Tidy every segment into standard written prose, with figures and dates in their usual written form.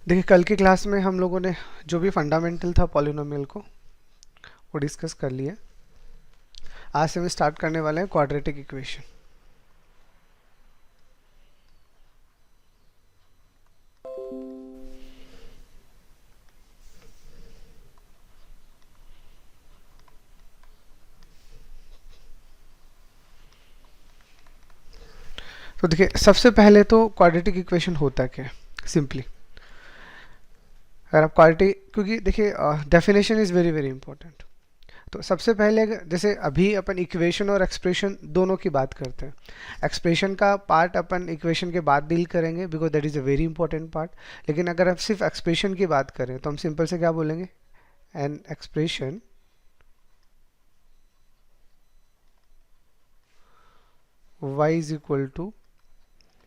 देखिए कल की क्लास में हम लोगों ने जो भी फंडामेंटल था पॉलिनोमियल को वो डिस्कस कर लिया। आज से हम स्टार्ट करने वाले हैं क्वाड्रेटिक इक्वेशन। तो देखिए सबसे पहले तो क्वाड्रेटिक इक्वेशन होता क्या है सिंपली। अगर आप क्वाड्रेटिक, क्योंकि देखिए definition is very very important. तो सबसे पहले जैसे अभी अपन इक्वेशन और एक्सप्रेशन दोनों की बात करते हैं। एक्सप्रेशन का पार्ट अपन इक्वेशन के बाद डील करेंगे because that is a very important part. लेकिन अगर आप सिर्फ एक्सप्रेशन की बात करें तो हम सिंपल से क्या बोलेंगे, an expression y is equal to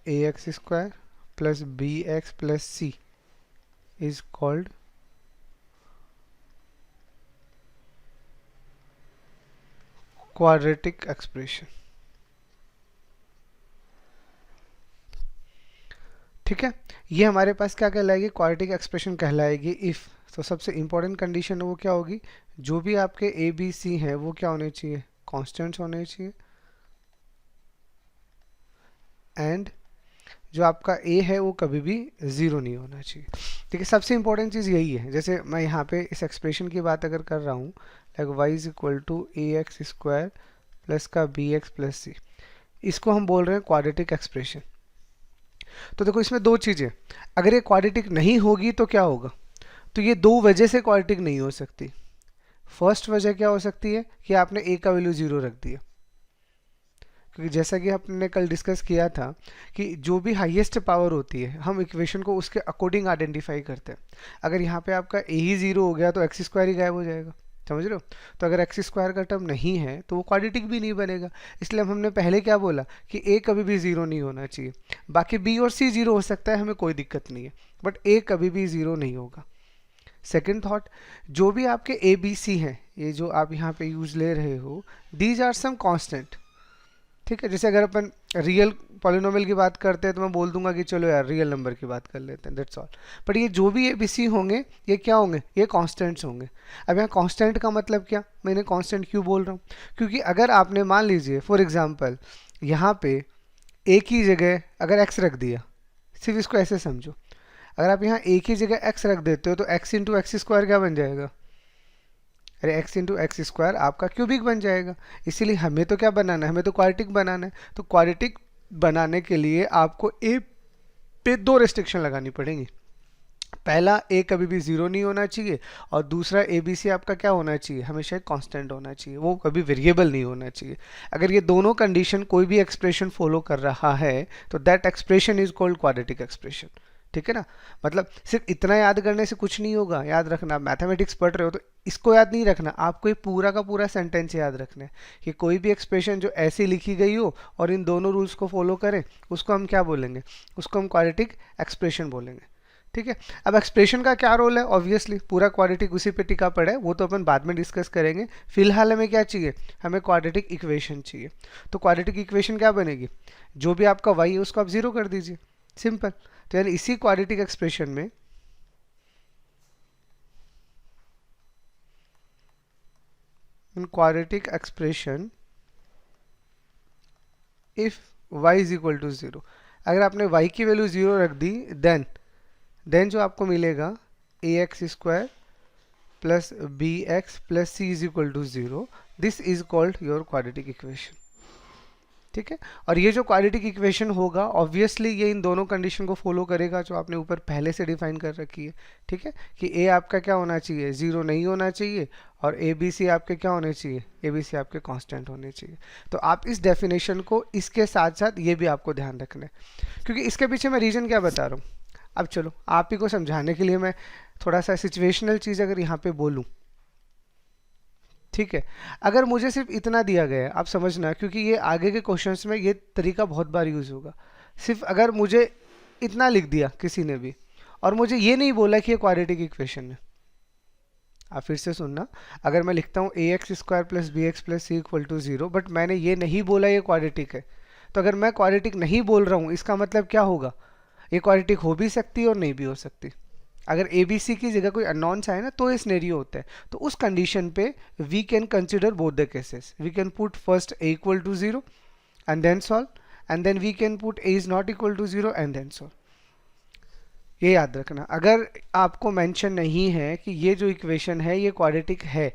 ax square plus bx plus c is called quadratic expression। ठीक है, ये हमारे पास क्या कहलाएगी, क्वाड्रेटिक एक्सप्रेशन कहलाएगी इफ। तो सबसे इंपॉर्टेंट कंडीशन वो क्या होगी, जो भी आपके ए बी सी है वो क्या होने चाहिए, कांस्टेंट्स होने चाहिए। एंड जो आपका ए है वो कभी भी ज़ीरो नहीं होना चाहिए। ठीक है, सबसे इंपॉर्टेंट चीज़ यही है। जैसे मैं यहाँ पे इस एक्सप्रेशन की बात अगर कर रहा हूँ, like y is equal to a x square plus का बी एक्स प्लस सी, इसको हम बोल रहे हैं क्वाड्रेटिक एक्सप्रेशन। तो देखो इसमें दो चीज़ें, अगर ये क्वाड्रेटिक नहीं होगी तो क्या होगा, तो ये दो वजह से क्वाड्रेटिक नहीं हो सकती। फर्स्ट वजह क्या हो सकती है कि आपने ए का वैल्यू ज़ीरो रख दिया, क्योंकि जैसा कि आपने कल डिस्कस किया था कि जो भी हाईएस्ट पावर होती है हम इक्वेशन को उसके अकॉर्डिंग आइडेंटिफाई करते हैं। अगर यहाँ पे आपका ए ही ज़ीरो हो गया तो एक्स स्क्वायर ही गायब हो जाएगा, समझ रहे हो। तो अगर एक्स स्क्वायर का टर्म नहीं है तो वो क्वाड्रेटिक भी नहीं बनेगा। इसलिए हमने पहले क्या बोला कि ए कभी भी ज़ीरो नहीं होना चाहिए। बाकी बी और सी ज़ीरो हो सकता है, हमें कोई दिक्कत नहीं है, बट ए कभी भी ज़ीरो नहीं होगा। सेकेंड थॉट, जो भी आपके ए बी सी हैं, ये जो आप यहाँ पे यूज ले रहे हो, दीज आर सम कॉन्स्टेंट। ठीक है, जैसे अगर अपन रियल पॉलिनोमियल की बात करते हैं तो मैं बोल दूंगा कि चलो यार रियल नंबर की बात कर लेते हैं, दैट्स ऑल। बट ये जो भी ए बी सी होंगे ये क्या होंगे, ये कांस्टेंट्स होंगे। अब यहाँ कांस्टेंट का मतलब क्या, मैंने कांस्टेंट क्यों बोल रहा हूँ, क्योंकि अगर आपने मान लीजिए फॉर एग्जांपल यहाँ पे ए की जगह अगर एक्स रख दिया, सिर्फ इसको ऐसे समझो, अगर आप यहाँ ए की जगह एक्स रख देते हो तो एक्स इंटू एक्स स्क्वायर क्या बन जाएगा, अरे एक्स इंटू एक्स स्क्वायर आपका क्यूबिक बन जाएगा। इसीलिए हमें तो क्या बनाना है, हमें तो क्वाड्रेटिक बनाना है। तो क्वाड्रेटिक बनाने के लिए आपको ए पे दो रेस्ट्रिक्शन लगानी पड़ेंगी। पहला, ए कभी भी ज़ीरो नहीं होना चाहिए, और दूसरा ए बी सी आपका क्या होना चाहिए, हमेशा कांस्टेंट होना चाहिए, वो कभी वेरिएबल नहीं होना चाहिए। अगर ये दोनों कंडीशन कोई भी एक्सप्रेशन फॉलो कर रहा है तो that expression is called quadratic expression. ठीक है ना, मतलब सिर्फ इतना याद करने से कुछ नहीं होगा। याद रखना, मैथमेटिक्स पढ़ रहे हो तो इसको याद नहीं रखना, आपको ये पूरा का पूरा सेंटेंस याद रखना है कि कोई भी एक्सप्रेशन जो ऐसी लिखी गई हो और इन दोनों रूल्स को फॉलो करें उसको हम क्या बोलेंगे, उसको हम क्वाड्रेटिक एक्सप्रेशन बोलेंगे। ठीक है, अब एक्सप्रेशन का क्या रोल है, ऑब्वियसली पूरा क्वाड्रेटिक उसी पे टिका पड़ा है, वो तो अपन बाद में डिस्कस करेंगे। फिलहाल हमें क्या चाहिए, हमें क्वाड्रेटिक इक्वेशन चाहिए। तो क्वाड्रेटिक इक्वेशन क्या बनेगी, जो भी आपका y है उसको आप जीरो कर दीजिए, सिंपल। तो यानी इसी क्वाड्रेटिक एक्सप्रेशन में in quadratic expression if y is equal to zero, अगर आपने y की वैल्यू ज़ीरो रख दी देन जो आपको मिलेगा A x square plus B x plus C is equal to zero, this is called your quadratic equation. ठीक है, और ये जो क्वाड्रेटिक इक्वेशन होगा ऑब्वियसली ये इन दोनों कंडीशन को फॉलो करेगा जो आपने ऊपर पहले से डिफाइन कर रखी है। ठीक है, कि ए आपका क्या होना चाहिए, ज़ीरो नहीं होना चाहिए, और ए बी सी आपके क्या होने चाहिए, ए बी सी आपके कांस्टेंट होने चाहिए। तो आप इस डेफिनेशन को इसके साथ साथ ये भी आपको ध्यान रखना है, क्योंकि इसके पीछे मैं रीज़न क्या बता रहा हूँ। अब चलो आप ही को समझाने के लिए मैं थोड़ा सा सिचुएशनल चीज़ अगर यहाँ पे बोलूँ, ठीक है, अगर मुझे सिर्फ इतना दिया गया है, आप समझना, क्योंकि ये आगे के क्वेश्चंस में ये तरीका बहुत बार यूज़ होगा। सिर्फ अगर मुझे इतना लिख दिया किसी ने भी और मुझे ये नहीं बोला कि ये क्वाड्रेटिक इक्वेशन है, आप फिर से सुनना, अगर मैं लिखता हूँ A x square plus B x plus C equal to zero, but मैंने ये नहीं बोला ये क्वाड्रेटिक है, तो अगर मैं क्वाड्रेटिक नहीं बोल रहा हूँ इसका मतलब क्या होगा, ये क्वाड्रेटिक हो भी सकती है और नहीं भी हो सकती। अगर ए बी सी की जगह कोई अननोन्स आए ना तो ये सिनेरियो होता है। तो उस कंडीशन पे we can consider both the cases, we can put first a equal to 0 and then solve, and then we can put a is not equal to 0 and then solve। ये याद रखना, अगर आपको मेंशन नहीं है कि ये जो इक्वेशन है ये क्वाड्रेटिक है,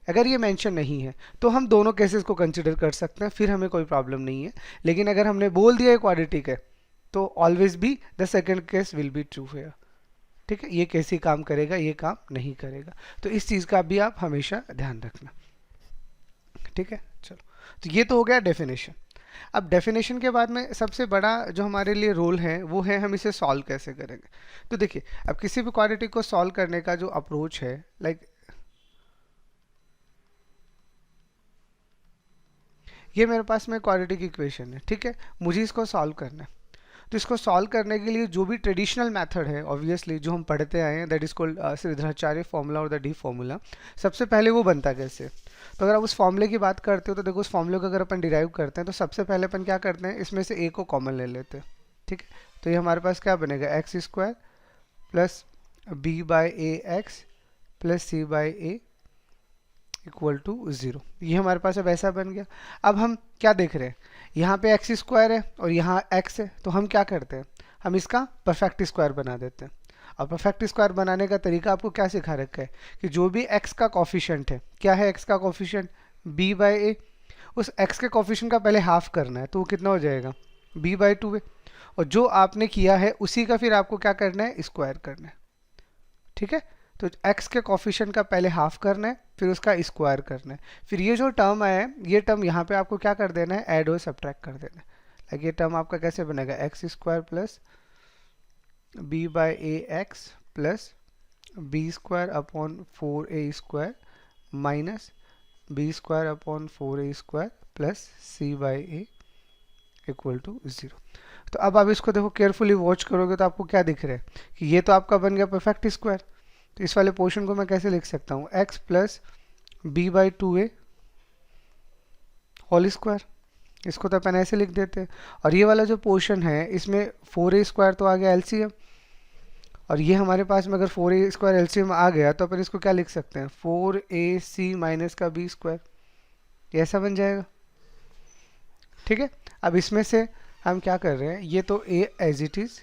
अगर ये मेंशन नहीं है तो हम दोनों केसेस को कंसिडर कर सकते हैं, फिर हमें कोई प्रॉब्लम नहीं है। लेकिन अगर हमने बोल दिया ये क्वाड्रेटिक है तो always be the second case will be true here. ठीक है, ये कैसे काम करेगा, ये काम नहीं करेगा। तो इस चीज़ का भी आप हमेशा ध्यान रखना। ठीक है, चलो, तो ये तो हो गया डेफिनेशन। अब डेफिनेशन के बाद में सबसे बड़ा जो हमारे लिए रोल है वो है हम इसे सॉल्व कैसे करेंगे। तो देखिए, अब किसी भी क्वाड्रेटिक को सॉल्व करने का जो अप्रोच है, लाइक ये मेरे पास में क्वाड्रेटिक इक्वेशन है, ठीक है, मुझे इसको सॉल्व करना है। तो इसको सॉल्व करने के लिए जो भी ट्रेडिशनल मेथड है ऑब्वियसली जो हम पढ़ते आए हैं, that is called Shridharacharya formula और द डी फॉर्मूला। सबसे पहले वो बनता कैसे, तो अगर आप उस फॉर्मूले की बात करते हो तो देखो, उस फॉर्मूले को अगर अपन डिराइव करते हैं तो सबसे पहले अपन क्या करते हैं, इसमें से ए को कॉमन ले लेते हैं। ठीक है, तो ये हमारे पास क्या बनेगा, x square plus B by a x plus c by a equal to 0। ये हमारे पास अब ऐसा बन गया। अब हम क्या देख रहे हैं, यहाँ पे एक्स स्क्वायर है और यहाँ एक्स है, तो हम क्या करते हैं, हम इसका परफेक्ट स्क्वायर बना देते हैं। और परफेक्ट स्क्वायर बनाने का तरीका आपको क्या सिखा रखा है कि जो भी एक्स का कॉफिशिएंट है, क्या है एक्स का कॉफिशिएंट, बी बाई ए, उस एक्स के कॉफिशिएंट का पहले हाफ करना है, तो वो कितना हो जाएगा, बी बाई 2 है। और जो आपने किया है उसी का फिर आपको क्या करना है, स्क्वायर करना है। ठीक है, तो x के कॉफिशिएंट का पहले हाफ करना है, फिर उसका स्क्वायर करना है। फिर ये जो टर्म आया है, ये टर्म यहाँ पे आपको क्या कर देना है, ऐड और सब्ट्रैक्ट कर देना है। लाइक ये टर्म आपका कैसे बनेगा, x square plus B by a x plus b square upon 4a square minus B square upon 4a square plus c by a equal to 0। तो अब आप इसको देखो, केयरफुली वॉच करोगे तो आपको क्या दिख रहा है कि ये तो आपका बन गया परफेक्ट स्क्वायर। तो इस वाले पोर्शन को मैं कैसे लिख सकता हूँ, x plus B by 2a whole square, इसको तो अपन ऐसे लिख देते हैं। और ये वाला जो पोर्शन है इसमें 4a स्क्वायर तो आ गया एलसीएम, और ये हमारे पास में अगर 4a स्क्वायर एलसीएम आ गया तो अपन इसको क्या लिख सकते हैं, 4ac माइनस का b स्क्वायर, ये ऐसा बन जाएगा। ठीक है, अब इसमें से हम क्या कर रहे हैं, ये तो a as it is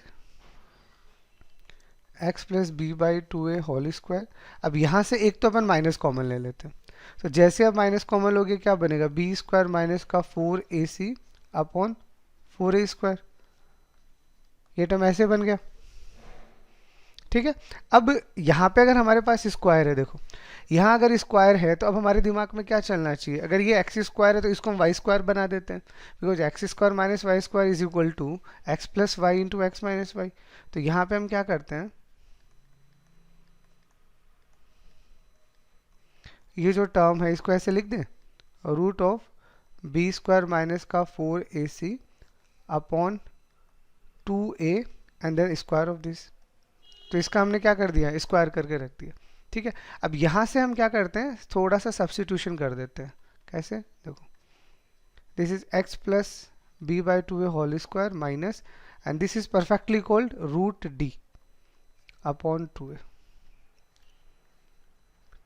x plus B by 2a whole square. अब यहाँ से एक तो अपन माइनस कॉमन ले लेते हैं, तो जैसे अब माइनस कॉमन लोगे क्या बनेगा, बी स्क्वायर माइनस का 4ac अपॉन 4a स्क्वायर, ये टर्म ऐसे बन गया। ठीक है, अब यहाँ पे अगर हमारे पास स्क्वायर है, देखो यहाँ अगर स्क्वायर है तो अब हमारे दिमाग में क्या चलना चाहिए, अगर ये एक्स स्क्वायर है तो इसको हम वाई स्क्वायर बना देते हैं, because x square minus y square is equal to x plus y into x minus y. तो यहाँ पे हम क्या करते हैं, ये जो टर्म है इसको ऐसे लिख दें, root of b square minus का 4ac upon 2a and then square of this. तो इसका हमने क्या कर दिया, स्क्वायर करके रख दिया। ठीक है, अब यहाँ से हम क्या करते हैं, थोड़ा सा सब्स्टिट्यूशन कर देते हैं। कैसे, देखो this is x plus B by 2a whole square minus, and this is perfectly called root D upon 2a।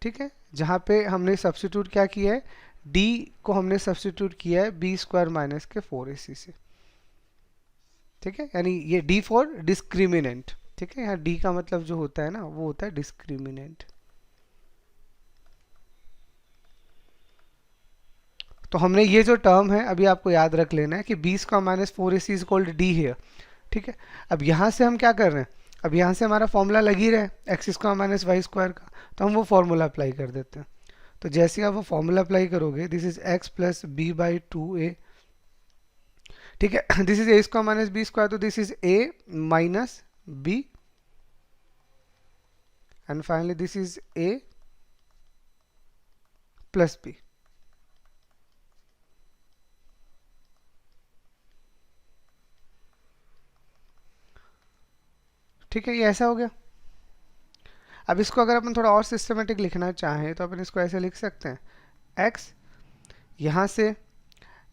ठीक है, जहाँ पे हमने सब्स्टिट्यूट क्या किया है, d को हमने सब्स्टिट्यूट किया है बी स्क्वायर माइनस के 4ac से। ठीक है, यानी ये d फॉर डिस्क्रिमिनेंट। ठीक है, यहाँ d का मतलब जो होता है ना वो होता है डिस्क्रिमिनेंट। तो हमने ये जो टर्म है अभी आपको याद रख लेना है कि b square minus 4ac is called d है। ठीक है, अब यहाँ से हम क्या कर रहे हैं, अब यहाँ से हमारा फॉर्मूला लग ही रहा है x square minus y square का, तो हम वो फॉर्मूला अप्लाई कर देते हैं। तो जैसे आप वो फॉर्मूला अप्लाई करोगे, this is X plus B by 2a। ठीक है, this is A square minus B square, तो this is a minus b and finally this is a plus b। ठीक है, ये ऐसा हो गया। अब इसको अगर अपन थोड़ा और सिस्टमेटिक लिखना चाहें तो अपन इसको ऐसे लिख सकते हैं, x यहाँ से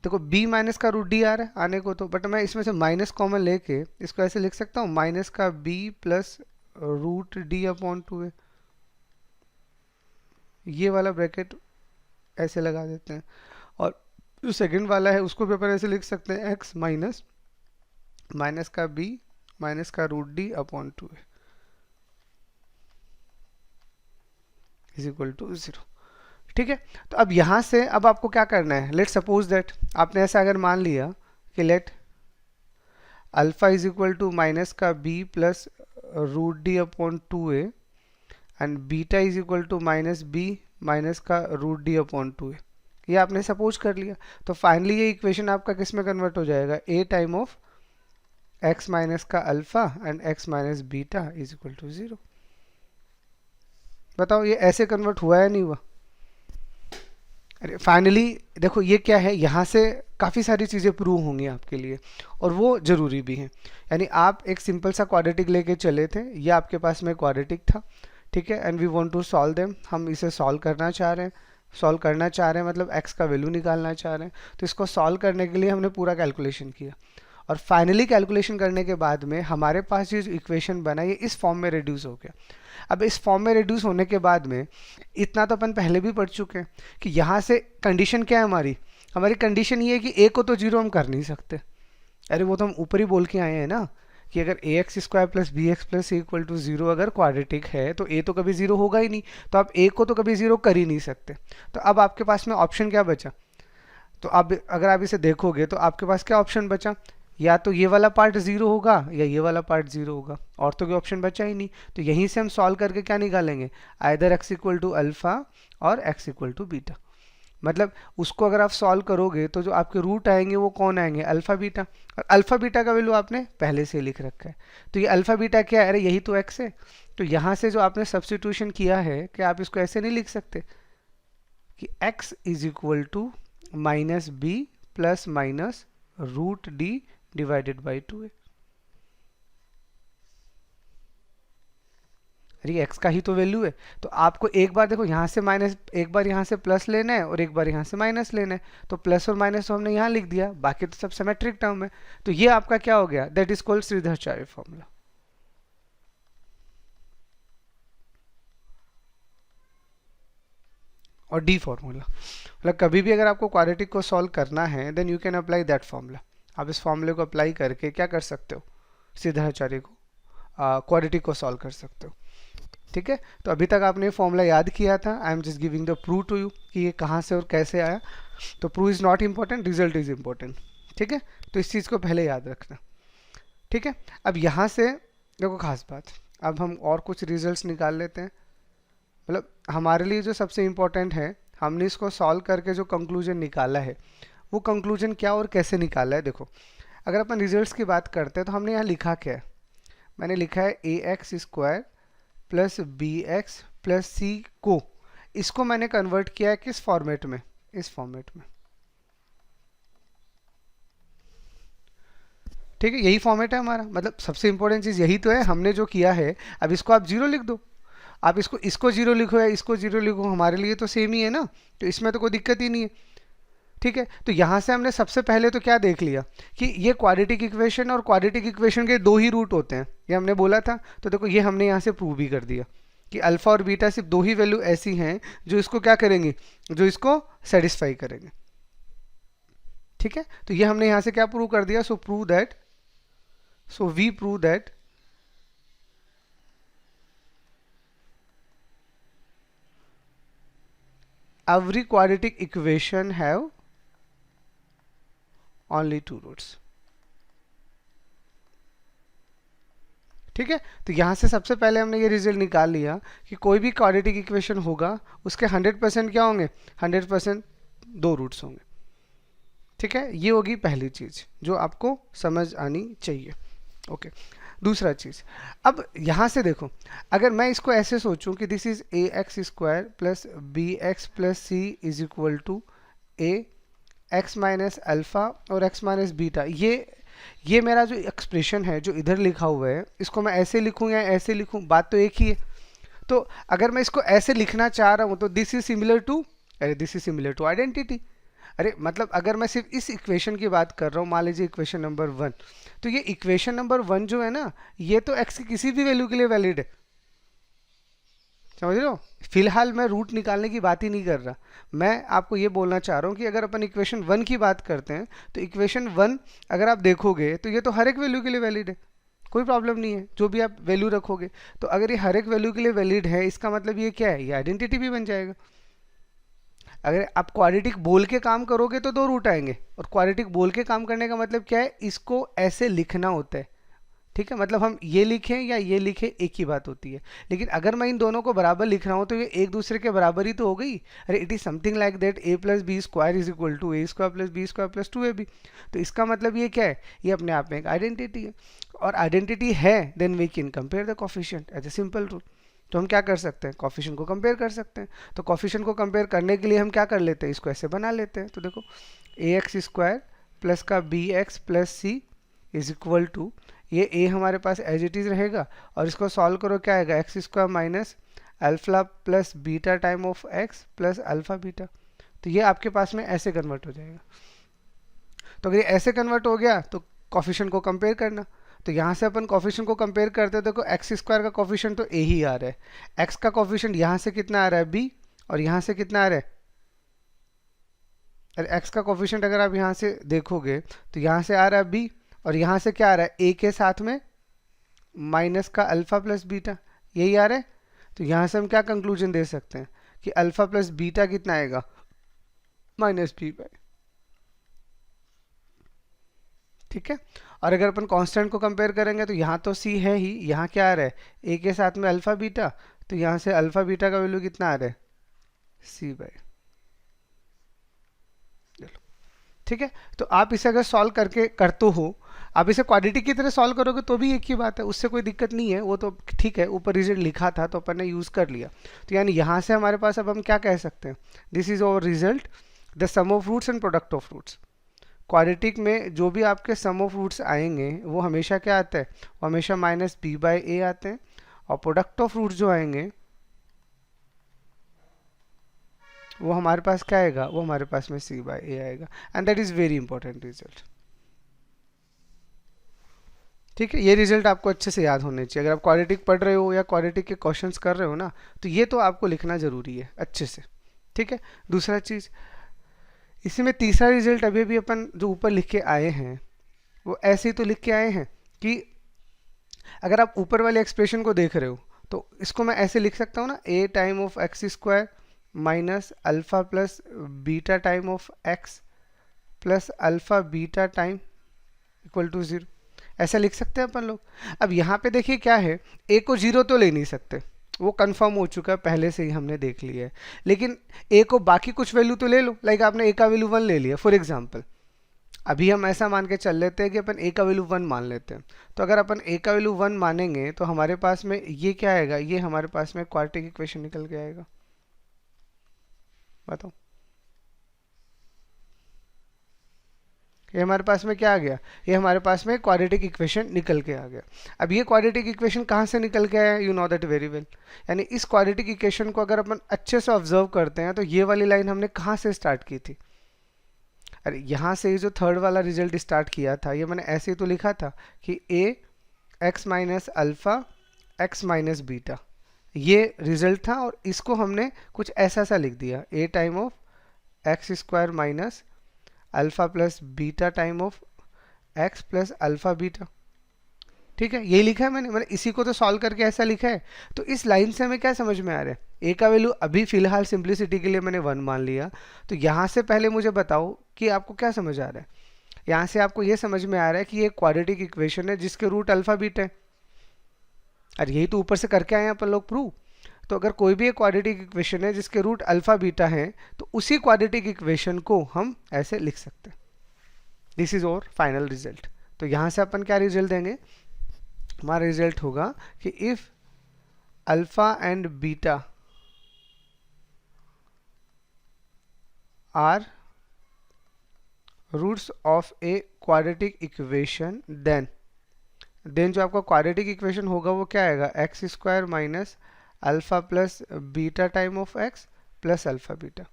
देखो b माइनस का रूट डी आ रहा है आने को, तो बट मैं इसमें से माइनस कॉमन लेके इसको ऐसे लिख सकता हूँ, माइनस का b plus root D upon 2 है, ये वाला ब्रैकेट ऐसे लगा देते हैं, और जो सेकंड वाला है उसको भी अपन ऐसे लिख सकते हैं, एक्स माइनस माइनस का बी माइनस का रूट डी अपॉन 2 है इज इक्वल टू 0। ठीक है, तो अब यहाँ से अब आपको क्या करना है, लेट सपोज दैट आपने ऐसा अगर मान लिया कि let alpha is equal to minus का B plus root D upon 2a and beta is equal to minus B minus का रूट डी अपॉन 2a, ये आपने सपोज कर लिया। तो फाइनली ये इक्वेशन आपका किस में कन्वर्ट हो जाएगा, a time of x minus का alpha and x minus beta is equal to 0। बताओ ये ऐसे कन्वर्ट हुआ या नहीं हुआ। अरे फाइनली देखो ये क्या है, यहाँ से काफ़ी सारी चीज़ें प्रूव होंगी आपके लिए और वो ज़रूरी भी हैं। यानी आप एक सिंपल सा क्वाड्रेटिक लेके चले थे, ये आपके पास में क्वाड्रेटिक था, ठीक है, and we want to solve them, हम इसे सॉल्व करना चाह रहे हैं, मतलब x का वैल्यू निकालना चाह रहे हैं। तो इसको सॉल्व करने के लिए हमने पूरा कैलकुलेशन किया और फाइनली कैलकुलेशन करने के बाद में हमारे पास ये जो इक्वेशन बना ये इस फॉर्म में रिड्यूस हो गया। अब इस फॉर्म में रिड्यूस होने के बाद में इतना तो अपन पहले भी पढ़ चुके हैं कि यहाँ से कंडीशन क्या है हमारी कंडीशन ये है कि a को तो 0 हम कर नहीं सकते। अरे वो तो हम ऊपर ही बोल के आए हैं ना कि अगर ax square plus B x plus C equal to 0 अगर क्वाड्रेटिक है तो a तो कभी 0 होगा ही नहीं, तो आप a को तो कभी 0 कर ही नहीं सकते। तो अब आपके पास में ऑप्शन क्या बचा, तो अब अगर आप इसे देखोगे तो आपके पास क्या ऑप्शन बचा, या तो ये वाला पार्ट 0 होगा या ये वाला पार्ट 0 होगा, और तो कोई ऑप्शन बचा ही नहीं। तो यहीं से हम सॉल्व करके क्या निकालेंगे, either x equal to alpha और x इक्वल टू बीटा। मतलब उसको अगर आप सॉल्व करोगे तो जो आपके रूट आएंगे वो कौन आएंगे, अल्फा बीटा, और अल्फा बीटा का वैल्यू आपने पहले से लिख रखा है। तो ये अल्फा बीटा क्या है, अरे यही तो x है। तो यहाँ से जो आपने सब्स्टिट्यूशन किया है कि आप इसको ऐसे नहीं लिख सकते कि x is equal to minus b plus minus root d divided by 2a। अरे एक्स का ही तो वैल्यू है, तो आपको एक बार देखो यहाँ से माइनस, एक बार यहाँ से प्लस लेना है और एक बार यहाँ से माइनस लेना है। तो प्लस और माइनस तो हमने यहाँ लिख दिया, बाकी तो सब सिमेट्रिक टर्म है। तो ये आपका क्या हो गया, that is called Shridharacharya formula. और डी फॉर्मूला, मतलब कभी भी अगर आपको क्वाड्रेटिक को सॉल्व करना है then you can apply that formula. आप इस फॉर्मूले को अप्लाई करके क्या कर सकते हो, श्रीधराचार्य को क्वाड्रेटिक को सॉल्व कर सकते हो। ठीक है, तो अभी तक आपने फॉर्मूला याद किया था, I am just giving the prove to you कि ये कहाँ से और कैसे आया। तो prove is not important, result is important. ठीक है, तो इस चीज़ को पहले याद रखना। ठीक है, अब यहाँ से देखो खास बात, अब हम और कुछ रिजल्ट्स निकाल लेते हैं। मतलब हमारे लिए जो सबसे इम्पोर्टेंट है, हमने इसको सॉल्व करके जो कंक्लूजन निकाला है वो कंक्लूजन क्या और कैसे निकाला है। देखो अगर अपन रिजल्ट्स की बात करते हैं तो हमने यहाँ लिखा क्या है, मैंने लिखा है A x square plus B x plus C को, इसको मैंने कन्वर्ट किया है किस फॉर्मेट में, इस फॉर्मेट में। ठीक है, यही फॉर्मेट है हमारा, मतलब सबसे इंपॉर्टेंट चीज़ यही तो है हमने जो किया है। अब इसको आप 0 लिख दो, आप इसको 0 लिखो या इसको 0 लिखो, हमारे लिए तो सेम ही है ना, तो इसमें तो कोई दिक्कत ही नहीं है। ठीक है, तो यहाँ से हमने सबसे पहले तो क्या देख लिया कि ये क्वाड्रेटिक इक्वेशन और क्वाड्रेटिक इक्वेशन के 2 ही रूट होते हैं, ये हमने बोला था। तो देखो ये हमने यहाँ से प्रूव भी कर दिया कि अल्फा और बीटा सिर्फ 2 ही वैल्यू ऐसी हैं जो इसको क्या करेंगे, जो इसको सेटिस्फाई करेंगे। ठीक है, तो ये हमने यहाँ से क्या प्रूव कर दिया, so we prove that every quadratic equation have only 2 roots। ठीक है, तो यहाँ से सबसे पहले हमने ये रिजल्ट निकाल लिया कि कोई भी क्वाड्रेटिक इक्वेशन होगा उसके 100% क्या होंगे, 100% 2 रूट्स होंगे। ठीक है, ये होगी पहली चीज़ जो आपको समझ आनी चाहिए। ओके, दूसरा चीज़, अब यहाँ से देखो अगर मैं इसको ऐसे सोचूं कि this is a x square plus B x plus C is equal to a x minus alpha और एक्स माइनस बीटा, ये मेरा जो एक्सप्रेशन है जो इधर लिखा हुआ है, इसको मैं ऐसे लिखूं या ऐसे लिखूं, बात तो एक ही है। तो अगर मैं इसको ऐसे लिखना चाह रहा हूं तो दिस इज सिमिलर टू, अरे this is similar to identity. अरे मतलब अगर मैं सिर्फ इस इक्वेशन की बात कर रहा हूँ, मान लीजिए इक्वेशन नंबर 1, तो ये इक्वेशन नंबर 1 जो है ना, ये तो x की किसी भी वैल्यू के लिए वैलिड है, समझ रहे हो। फिलहाल मैं रूट निकालने की बात ही नहीं कर रहा, मैं आपको ये बोलना चाह रहा हूँ कि अगर अपन इक्वेशन 1 की बात करते हैं तो इक्वेशन 1 अगर आप देखोगे तो ये तो हर एक वैल्यू के लिए वैलिड है, कोई प्रॉब्लम नहीं है, जो भी आप वैल्यू रखोगे। तो अगर ये हर एक वैल्यू के लिए वैलिड है, इसका मतलब ये क्या है, ये आइडेंटिटी भी बन जाएगा। अगर आप क्वाड्रेटिक बोल के काम करोगे तो 2 रूट आएंगे, और क्वाड्रेटिक बोल के काम करने का मतलब क्या है, इसको ऐसे लिखना होता है, ठीक है। मतलब हम ये लिखें या ये लिखें एक ही बात होती है, लेकिन अगर मैं इन दोनों को बराबर लिख रहा हूँ तो ये एक दूसरे के बराबर ही तो हो गई। अरे it is something like that a plus b square is equal to a square plus b square plus 2ab। तो इसका मतलब ये क्या है, ये अपने आप में एक आइडेंटिटी है, और आइडेंटिटी है then we can compare the coefficient as a simple rule. तो हम क्या कर सकते हैं, कोफिशिएंट को कंपेयर कर सकते हैं। तो कोफिशिएंट को कंपेयर करने के लिए हम क्या कर लेते हैं, इसको ऐसे बना लेते हैं। तो देखो ax स्क्वायर प्लस का bx plus C is equal to, ये a हमारे पास एज इट इज रहेगा, और इसको सॉल्व करो क्या आएगा, x square minus alpha plus beta time of x plus alpha beta. तो ये आपके पास में ऐसे कन्वर्ट हो जाएगा। तो अगर ये ऐसे कन्वर्ट हो गया तो कोफिशिएंट को कंपेयर करना, तो यहाँ से अपन कोफिशिएंट को कंपेयर करते हैं। देखो एक्स स्क्वायर का कोफिशिएंट तो a ही आ रहा है, x का कोफिशिएंट यहाँ से कितना आ रहा है b, और यहाँ से कितना आ रहा है, अरे x का कोफिशिएंट अगर आप यहाँ से देखोगे तो यहाँ से आ रहा है b, और यहाँ से क्या आ रहा है, a के साथ में माइनस का अल्फा प्लस बीटा, यही आ रहा है। तो यहाँ से हम क्या कंक्लूजन दे सकते हैं कि अल्फा प्लस बीटा कितना आएगा, माइनस बी बाई, ठीक है। और अगर अपन कांस्टेंट को कंपेयर करेंगे तो यहाँ तो c है ही, यहाँ क्या आ रहा है, a के साथ में अल्फा बीटा, तो यहाँ से अल्फा बीटा का वैल्यू कितना आ रहा है, c बाई, ठीक है। तो आप इसे अगर सॉल्व करके करते हो, आप इसे क्वाड्रेटिक की तरह सॉल्व करोगे तो भी एक ही बात है, उससे कोई दिक्कत नहीं है, वो तो ठीक है, ऊपर रिजल्ट लिखा था तो अपन ने यूज़ कर लिया। तो यानी यहाँ से हमारे पास अब हम क्या कह सकते हैं, this is our result the sum of roots and product of roots. Quadratic में जो भी आपके सम ऑफ रूट्स आएंगे वो हमेशा क्या आता है, वो हमेशा माइनस बी बाई ए आते हैं, और प्रोडक्ट ऑफ रूट्स जो आएंगे वो हमारे पास क्या आएगा, वो हमारे पास में सी बाई ए आएगा। And that is very important result, ठीक है। ये रिजल्ट आपको अच्छे से याद होने चाहिए, अगर आप क्वाड्रेटिक पढ़ रहे हो या क्वाड्रेटिक के क्वेश्चंस कर रहे हो ना, तो ये तो आपको लिखना ज़रूरी है अच्छे से, ठीक है। दूसरा चीज़, इसी में तीसरा रिजल्ट अभी भी अपन जो ऊपर लिख के आए हैं वो ऐसे ही तो लिख के आए हैं कि अगर आप ऊपर वाले एक्सप्रेशन को देख रहे हो तो इसको मैं ऐसे लिख सकता हूँ ना, a time of x square minus alpha plus beta time of x plus alpha beta time equal to 0, ऐसा लिख सकते हैं अपन लोग। अब यहाँ पे देखिए क्या है, a को 0 तो ले नहीं सकते, वो कंफर्म हो चुका है, पहले से ही हमने देख लिया है, लेकिन a को बाकी कुछ वैल्यू तो ले लो। लाइक आपने a का वैल्यू 1 ले लिया फॉर एग्जांपल, अभी हम ऐसा मान के चल लेते हैं कि अपन a का वैल्यू 1 मान लेते हैं। तो अगर अपन a का वैल्यू 1 मानेंगे तो हमारे पास में ये क्या आएगा, ये हमारे पास में क्वाड्रेटिक इक्वेशन निकल के आएगा। बताओ ये हमारे पास में क्या आ गया, ये हमारे पास में क्वाड्रेटिक इक्वेशन निकल के आ गया। अब ये क्वाड्रेटिक इक्वेशन कहाँ से निकल के आया, you know that very well. यानी इस क्वाड्रेटिक इक्वेशन को अगर अपन अच्छे से ऑब्जर्व करते हैं तो ये वाली लाइन हमने कहाँ से स्टार्ट की थी, अरे यहाँ से जो थर्ड वाला रिजल्ट स्टार्ट किया था, ये मैंने ऐसे ही तो लिखा था कि a x minus alpha x minus beta, ये रिजल्ट था, और इसको हमने कुछ ऐसा सा लिख दिया, a time of x square minus alpha plus beta time of x plus alpha beta, ठीक है। यही लिखा है मैंने इसी को तो सॉल्व करके ऐसा लिखा है। तो इस लाइन से हमें क्या समझ में आ रहा है, a का वैल्यू अभी फिलहाल सिंप्लिसिटी के लिए मैंने 1 मान लिया। तो यहाँ से पहले मुझे बताओ कि आपको क्या समझ आ रहा है, यहाँ से आपको ये समझ में आ रहा है कि ये क्वाड्रेटिक इक्वेशन है जिसके रूट अल्फा बीटा है, अरे यही तो ऊपर से करके आए हैं अपन लोग प्रूव। तो अगर कोई भी एक क्वाड्रेटिक इक्वेशन है जिसके रूट अल्फा बीटा है तो उसी क्वाड्रेटिक इक्वेशन को हम ऐसे लिख सकते हैं, दिस इज और फाइनल रिजल्ट। तो यहाँ से अपन क्या रिजल्ट देंगे, हमारा रिजल्ट होगा कि if alpha and beta are roots of a quadratic equation then जो आपका क्वाड्रेटिक इक्वेशन होगा वो क्या आएगा, x square minus alpha plus beta time of x plus alpha beta,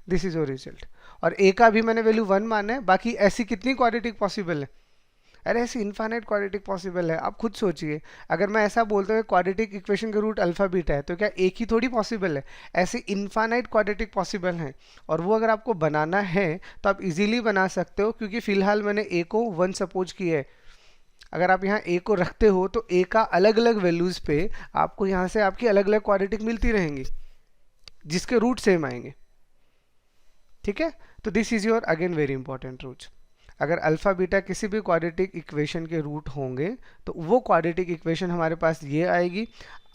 this is your result. और ए का भी मैंने वैल्यू 1 माना है, बाकी ऐसी कितनी क्वाड्रेटिक पॉसिबल है, अरे ऐसी इनफाइनाइट क्वाड्रेटिक पॉसिबल है, आप खुद सोचिए। अगर मैं ऐसा बोलता हूँ क्वाड्रेटिक इक्वेशन का रूट अल्फा बीटा है, तो क्या एक ही थोड़ी पॉसिबल है? ऐसे इनफाइनाइट क्वाड्रेटिक पॉसिबल हैं, और वो अगर आपको बनाना है तो आप इजीली बना सकते हो, क्योंकि फिलहाल मैंने ए को 1 सपोज किया है। अगर आप यहाँ ए को रखते हो तो ए का अलग अलग वैल्यूज पे आपको यहाँ से आपकी अलग अलग क्वाड्रेटिक मिलती रहेंगी जिसके रूट सेम आएंगे, ठीक है। तो this is your again very important root. अगर अल्फा बीटा किसी भी क्वाड्रेटिक इक्वेशन के रूट होंगे तो वो क्वाड्रेटिक इक्वेशन हमारे पास ये आएगी।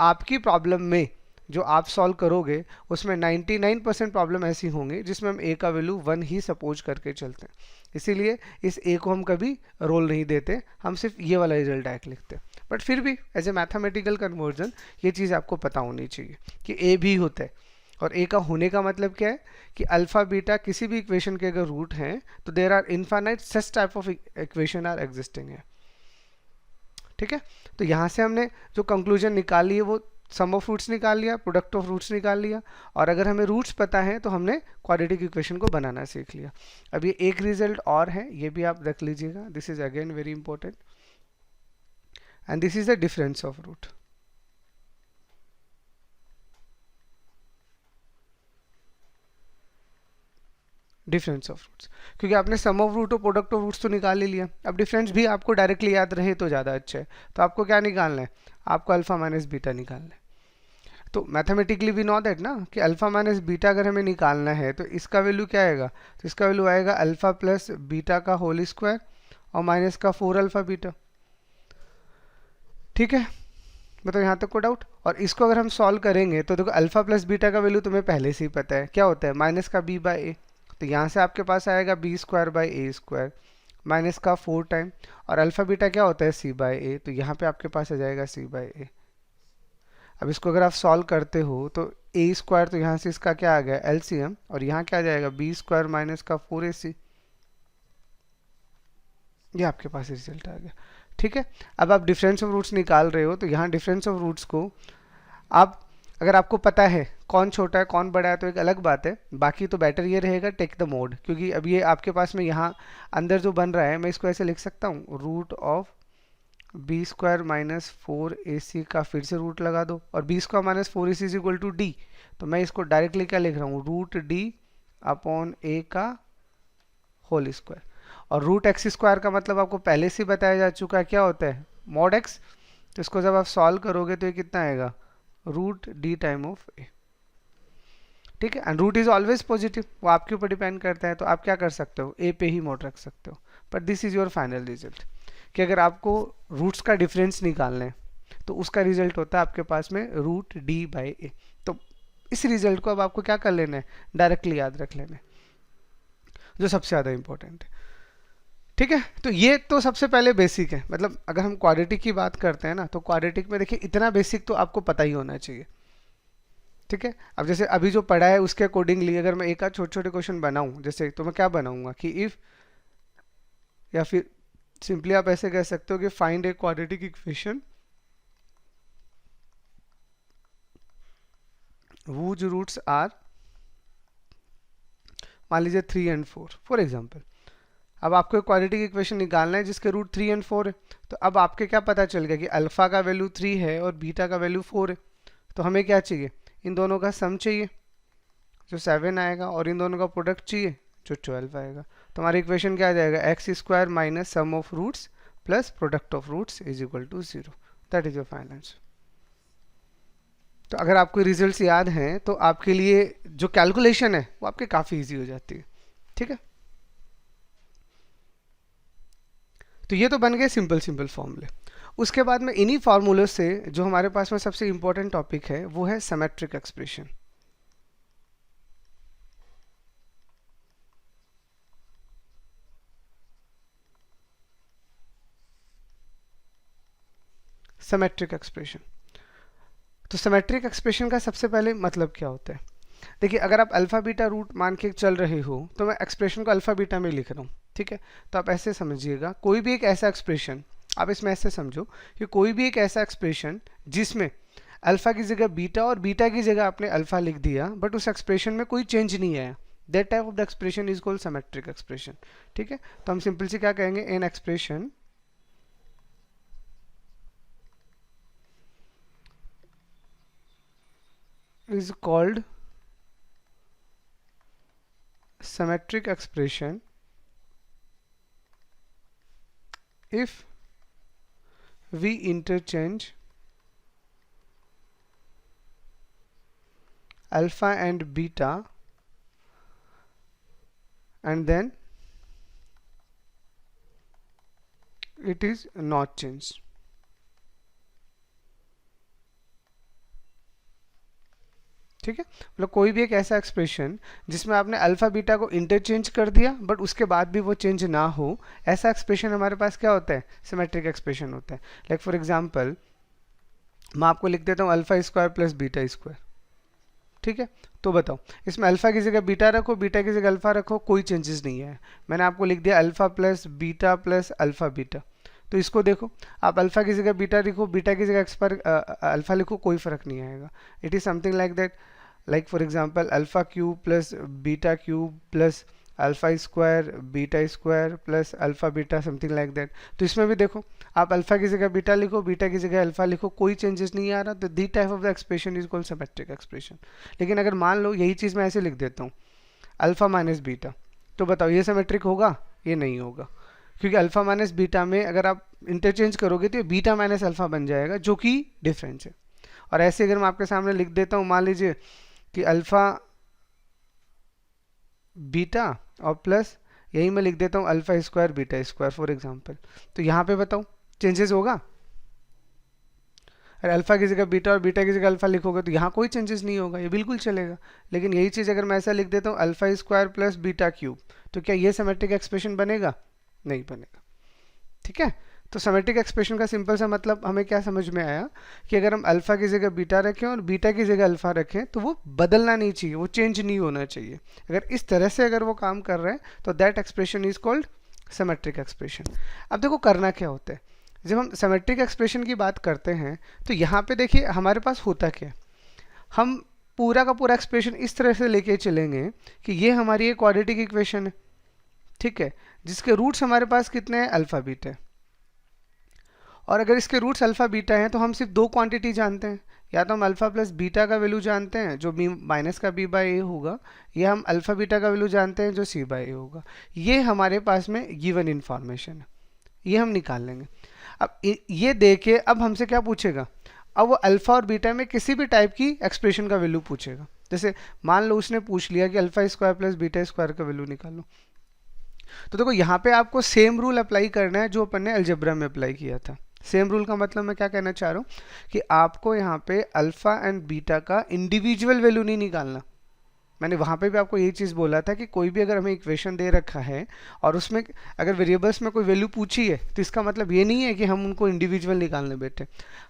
आपकी प्रॉब्लम में जो आप सॉल्व करोगे उसमें 99% प्रॉब्लम ऐसी होंगी जिसमें हम ए का वैल्यू 1 ही सपोज करके चलते हैं, इसीलिए इस ए को हम कभी रोल नहीं देते, हम सिर्फ ये वाला रिजल्ट डायरेक्ट लिखते हैं। बट फिर भी एज ए मैथमेटिकल कन्वर्जन ये चीज़ आपको पता होनी चाहिए कि ए भी होता है, और ए का होने का मतलब क्या है कि अल्फा बीटा किसी भी इक्वेशन के अगर रूट हैं तो there are infinite such type of equation are existing है, ठीक है। तो यहाँ से हमने जो कंक्लूजन निकाल ली है वो सम ऑफ रूट्स निकाल लिया, प्रोडक्ट ऑफ रूट्स निकाल लिया, और अगर हमें रूट्स पता है तो हमने क्वाड्रेटिक इक्वेशन को बनाना सीख लिया। अब ये एक रिजल्ट और है, ये भी आप रख लीजिएगा, this is again very important, and this is the difference of root. Difference of roots, क्योंकि आपने सम ऑफ रूट और प्रोडक्ट ऑफ रूट्स तो निकाल ही लिया, अब डिफरेंस भी आपको डायरेक्टली याद रहे तो ज़्यादा अच्छा है। तो आपको क्या निकालना है? आपको अल्फा माइनस बीटा निकालना है। तो मैथमेटिकली वी नो दैट ना कि अल्फा माइनस बीटा अगर हमें निकालना है तो इसका वैल्यू क्या आएगा? तो इसका वैल्यू आएगा अल्फा प्लस बीटा का होल स्क्वायर और माइनस का 4 अल्फा बीटा, ठीक है। मतलब यहाँ तक को डाउट? और इसको अगर हम सॉल्व करेंगे तो देखो अल्फा प्लस बीटा का वैल्यू तुम्हें पहले से ही पता है, क्या होता है? माइनस का बी बाई ए। तो यहाँ से आपके पास आएगा b square by a square minus का 4 टाइम, और अल्फा बीटा क्या होता है? C by a. तो यहाँ पे आपके पास आ जाएगा सी बाई ए। अब इसको अगर आप सॉल्व करते हो तो ए स्क्वायर, तो यहाँ से इसका क्या आ गया? एलसीएम, और यहाँ क्या आ जाएगा? बी स्क्वायर माइनस का 4ac। ये आपके पास रिजल्ट आ गया, ठीक है। अब आप डिफरेंस ऑफ रूट्स निकाल रहे हो तो यहाँ डिफरेंस ऑफ रूट्स को आप, अगर आपको पता है कौन छोटा है कौन बड़ा है तो एक अलग बात है, बाकी तो बेटर ये रहेगा टेक द मोड, क्योंकि अब ये आपके पास में यहाँ अंदर जो बन रहा है मैं इसको ऐसे लिख सकता हूँ, root of b square minus 4ac का फिर से रूट लगा दो, और b square minus 4ac is equal to d. तो मैं इसको डायरेक्टली क्या लिख रहा हूँ? रूट डी अपॉन ए का होल स्क्वायर। और रूट एक्स स्क्वायर का मतलब आपको पहले से बताया जा चुका है, क्या होता है? Mod x. तो इसको जब आप सॉल्व करोगे तो ये कितना आएगा? रूट डी टाइम ऑफ ए, ठीक है। And root is always positive, वो आपके ऊपर डिपेंड करता है, तो आप क्या कर सकते हो? ए पे ही मोड रख सकते हो। But this is your final result, कि अगर आपको रूट्स का डिफरेंस निकालना है तो उसका रिजल्ट होता है आपके पास में रूट डी बाई ए। तो इस रिजल्ट को अब आपको क्या कर लेना है? डायरेक्टली याद रख लेना है, जो सबसे ज़्यादा इंपॉर्टेंट है, ठीक है। तो ये तो सबसे पहले बेसिक है, मतलब अगर हम क्वाड्रेटिक की बात करते हैं ना तो क्वाड्रेटिक में देखिए इतना बेसिक तो आपको पता ही होना चाहिए, ठीक है। अब जैसे अभी जो पढ़ा है उसके अकॉर्डिंगली अगर मैं एक आध छोटे छोटे क्वेश्चन बनाऊं, जैसे तो मैं क्या बनाऊंगा कि इफ, या फिर सिंपली आप ऐसे कह सकते हो कि find a quadratic equation whose roots are, मान लीजिए 3 and 4 फॉर एग्जाम्पल। अब आपको एक क्वाड्रेटिक इक्वेशन निकालना है जिसके रूट 3 and 4 है, तो अब आपके क्या पता चल गया कि अल्फा का वैल्यू 3 है और बीटा का वैल्यू 4 है। तो हमें क्या चाहिए? इन दोनों का सम चाहिए जो 7 आएगा, और इन दोनों का प्रोडक्ट चाहिए जो 12 आएगा। तो हमारी इक्वेशन क्या आ जाएगा? X square minus sum of roots plus product of roots is equal to 0। That is your final answer. तो अगर आपको रिजल्ट्स याद हैं तो आपके लिए जो कैलकुलेशन है वो आपके काफ़ी इजी हो जाती है, ठीक है। तो ये तो बन गए सिंपल सिंपल फॉर्मूले। उसके बाद में इन्हीं फार्मूले से जो हमारे पास में सबसे इंपॉर्टेंट टॉपिक है वो है सिमेट्रिक एक्सप्रेशन। सिमेट्रिक एक्सप्रेशन, तो सिमेट्रिक एक्सप्रेशन का सबसे पहले मतलब क्या होता है? देखिए अगर आप अल्फा बीटा रूट मान के चल रहे हो तो मैं एक्सप्रेशन को अल्फा बीटा में लिख रहा हूँ, ठीक है। तो आप ऐसे समझिएगा, कोई भी एक ऐसा एक्सप्रेशन, आप इसमें ऐसे समझो कि कोई भी एक ऐसा एक्सप्रेशन जिसमें अल्फा की जगह बीटा और बीटा की जगह आपने अल्फा लिख दिया बट उस एक्सप्रेशन में कोई चेंज नहीं आया, that type of the expression is called symmetric expression, ठीक है। तो हम सिंपल से क्या कहेंगे? An expression is called symmetric expression if we interchange alpha and beta and then it is not changed. ठीक है, मतलब कोई भी एक ऐसा एक्सप्रेशन जिसमें आपने अल्फा बीटा को इंटरचेंज कर दिया बट उसके बाद भी वो चेंज ना हो, ऐसा एक्सप्रेशन हमारे पास क्या होता है, सिमेट्रिक एक्सप्रेशन होता है. लाइक फॉर एग्जांपल मैं आपको लिख देता हूँ alpha square plus beta square. ठीक है, तो बताओ इसमें अल्फा की जगह बीटा रखो, बीटा की जगह अल्फा रखो, कोई चेंजेस नहीं है. मैंने आपको लिख दिया अल्फा प्लस अल्फा बीटा. तो इसको देखो, आप अल्फा की जगह बीटा लिखो, बीटा की जगह एक्स पर अल्फा लिखो, कोई फर्क नहीं आएगा. It is something like that. Like for example alpha cube plus beta cube plus alpha square beta square plus alpha beta, something like that. तो इसमें भी देखो, आप अल्फा की जगह बीटा लिखो, बीटा की जगह अल्फा लिखो, कोई चेंजेस नहीं आ रहा. तो the type of the expression is called symmetric expression. लेकिन अगर मान लो यही चीज़ मैं ऐसे लिख देता हूँ अल्फा माइनस बीटा, तो बताओ ये सिमेट्रिक होगा? ये नहीं होगा, क्योंकि अल्फा माइनस बीटा में अगर आप इंटरचेंज करोगे तो ये बीटा माइनस अल्फा बन जाएगा, जो कि डिफरेंस है. और ऐसे अगर मैं आपके सामने लिख देता हूँ, मान लीजिए कि अल्फा बीटा और प्लस यही मैं लिख देता हूँ alpha square beta square for example, तो यहाँ पे बताओ चेंजेस होगा? अगर अल्फा की जगह बीटा और बीटा की जगह अल्फा लिखोगे तो यहाँ कोई चेंजेस नहीं होगा, ये बिल्कुल चलेगा. लेकिन यही चीज़ अगर मैं ऐसा लिख देता हूँ alpha square plus beta cube, तो क्या ये सिमेट्रिक एक्सप्रेशन बनेगा? नहीं बनेगा. ठीक है, तो सिमेट्रिक एक्सप्रेशन का सिंपल सा मतलब हमें क्या समझ में आया कि अगर हम अल्फा की जगह बीटा रखें और बीटा की जगह अल्फा रखें तो वो बदलना नहीं चाहिए, वो चेंज नहीं होना चाहिए. अगर इस तरह से अगर वो काम कर रहे हैं तो that expression is called symmetric expression. अब देखो करना क्या होता है, जब हम सिमेट्रिक एक्सप्रेशन की बात करते हैं तो यहाँ पे देखिए हमारे पास होता क्या है, हम पूरा का पूरा एक्सप्रेशन इस तरह से लेके चलेंगे कि ये हमारी एक क्वाड्रेटिक इक्वेशन है. ठीक है, जिसके रूट्स हमारे पास कितने हैं? अल्फा बीटा है. और अगर इसके रूट्स अल्फा बीटा हैं तो हम सिर्फ दो क्वांटिटी जानते हैं, या तो हम अल्फा प्लस बीटा का वैल्यू जानते हैं जो बी माइनस का बी बाई ए होगा, या हम अल्फा बीटा का वैल्यू जानते हैं जो सी बाई ए होगा. ये हमारे पास में गिवन इन्फॉर्मेशन है, ये हम निकाल लेंगे. अब ये देखे अब हमसे क्या पूछेगा, अब वो अल्फा और बीटा में किसी भी टाइप की एक्सप्रेशन का वैल्यू पूछेगा. जैसे मान लो उसने पूछ लिया कि alpha square plus beta square का वैल्यू निकालो, तो देखो यहाँ पे आपको सेम रूल अप्लाई करना है जो अपन ने अलजेब्रा में अप्लाई किया था. सेम रूल का मतलब मैं क्या कहना चाह रहा हूँ कि आपको यहाँ पे अल्फा एंड बीटा का इंडिविजुअल वैल्यू नहीं निकालना. मैंने वहाँ पे भी आपको यही चीज़ बोला था कि कोई भी अगर हमें इक्वेशन दे रखा है और उसमें अगर वेरिएबल्स में कोई वैल्यू पूछी है तो इसका मतलब ये नहीं है कि हम उनको इंडिविजुअल निकालने बैठे.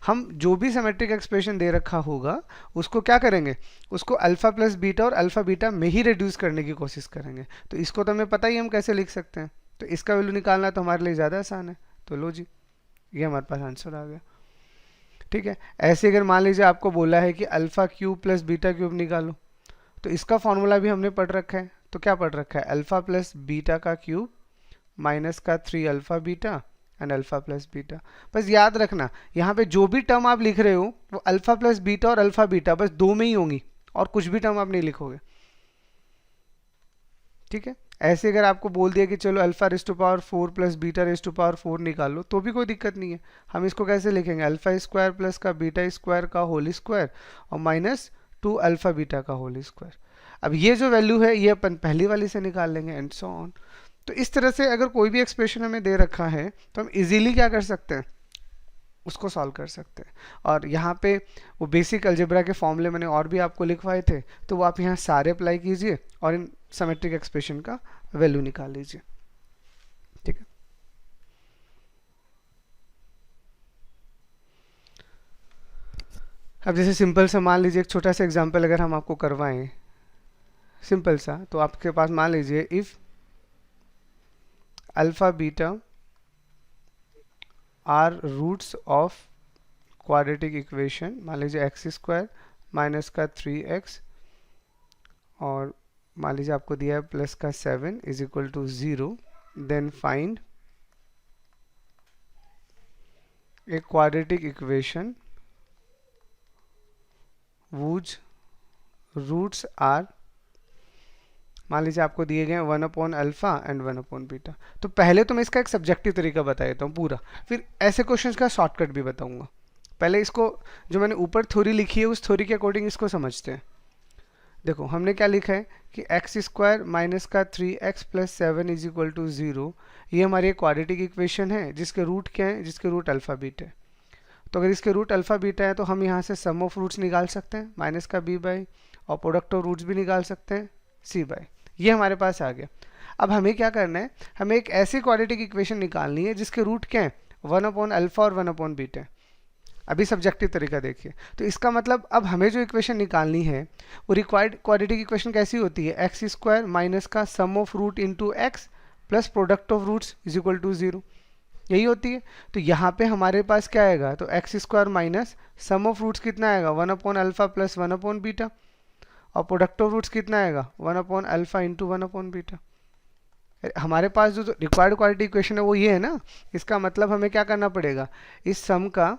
हम जो भी सिमेट्रिक एक्सप्रेशन दे रखा होगा उसको क्या करेंगे, उसको अल्फा प्लस बीटा और अल्फा बीटा में ही रिड्यूस करने की कोशिश करेंगे. तो इसको तो हमें पता ही हम कैसे लिख सकते हैं, तो इसका वैल्यू निकालना तो हमारे लिए ज़्यादा आसान है. तो लो जी, ये हमारे पास आंसर आ गया. ठीक है, ऐसे अगर मान लीजिए आपको बोला है कि alpha cube plus beta cube निकालो, तो इसका फॉर्मूला भी हमने पढ़ रखा है. तो क्या पढ़ रखा है, अल्फा प्लस बीटा का क्यूब माइनस का 3 alpha beta and alpha plus beta. बस याद रखना यहाँ पे जो भी टर्म आप लिख रहे हो वो अल्फा प्लस बीटा और अल्फा बीटा बस दो में ही होंगी, और कुछ भी टर्म आप नहीं लिखोगे. ठीक है, ऐसे अगर आपको बोल दिया कि चलो अल्फा रेस टू पावर 4 प्लस बीटा रेस टू पावर 4 निकालो, तो भी कोई दिक्कत नहीं है. हम इसको कैसे लिखेंगे, अल्फा स्क्वायर प्लस का बीटा स्क्वायर का होल स्क्वायर और माइनस 2 अल्फा बीटा का होल स्क्वायर. अब ये जो वैल्यू है ये अपन पहली वाली से निकाल लेंगे एंड सो ऑन. तो इस तरह से अगर कोई भी एक्सप्रेशन हमें दे रखा है तो हम इजीली क्या कर सकते हैं, उसको सॉल्व कर सकते हैं. और यहाँ पे वो बेसिक अलजेब्रा के फॉर्मूले मैंने और भी आपको लिखवाए थे, तो वो आप यहाँ सारे अप्लाई कीजिए और इन सिमेट्रिक एक्सप्रेशन का वैल्यू निकाल लीजिए. ठीक है, अब जैसे सिंपल सा मान लीजिए एक छोटा सा एग्जांपल अगर हम आपको करवाएं सिंपल सा, तो आपके पास मान लीजिए if alpha beta are roots of quadratic equation, मान लीजिए एक्स स्क्वायर माइनस का 3x और मान लीजिए आपको दिया है प्लस का 7 is equal to 0, then find a quadratic equation whose roots are, मान लीजिए आपको दिए गए 1/अल्फा एंड 1/बीटा। तो पहले तो मैं इसका एक सब्जेक्टिव तरीका बता देता हूँ पूरा, फिर ऐसे क्वेश्चंस का शॉर्टकट भी बताऊंगा। पहले इसको जो मैंने ऊपर थ्योरी लिखी है उस थ्योरी के अकॉर्डिंग इसको समझते हैं। देखो हमने क्या लिखा है कि एक्स स्क्वायर माइनस का 3x plus 7 is equal to 0, ये हमारी क्वाड्रेटिक इक्वेशन है जिसके रूट क्या है, जिसके रूट अल्फा बीटा है। तो अगर इसके रूट अल्फा बीटा है तो हम यहाँ से सम ऑफ रूट्स निकाल सकते हैं माइनस का b बाई, और प्रोडक्ट ऑफ रूट्स भी निकाल सकते हैं c बाई। ये हमारे पास आ गया। अब हमें क्या करना है, हमें एक ऐसी क्वाड्रेटिक इक्वेशन निकालनी है जिसके रूट क्या है, 1/अल्फा और 1/बीटा है। अभी सब्जेक्टिव तरीका देखिए। तो इसका मतलब अब हमें जो इक्वेशन निकालनी है वो रिक्वायर्ड क्वाड्रेटिक इक्वेशन कैसी होती है, एक्स स्क्वायर माइनस का sum of root into X plus product of roots is equal to 0, यही होती है। तो यहाँ पे हमारे पास क्या आएगा, तो x square minus sum of roots कितना आएगा, 1/अल्फा प्लस 1/बीटा, और प्रोडक्ट ऑफ रूट्स कितना आएगा, 1/अल्फा इंटू 1/बीटा। हमारे पास जो रिक्वायर्ड क्वाड्रेटिक इक्वेशन है वो ये है ना। इसका मतलब हमें क्या करना पड़ेगा, इस सम का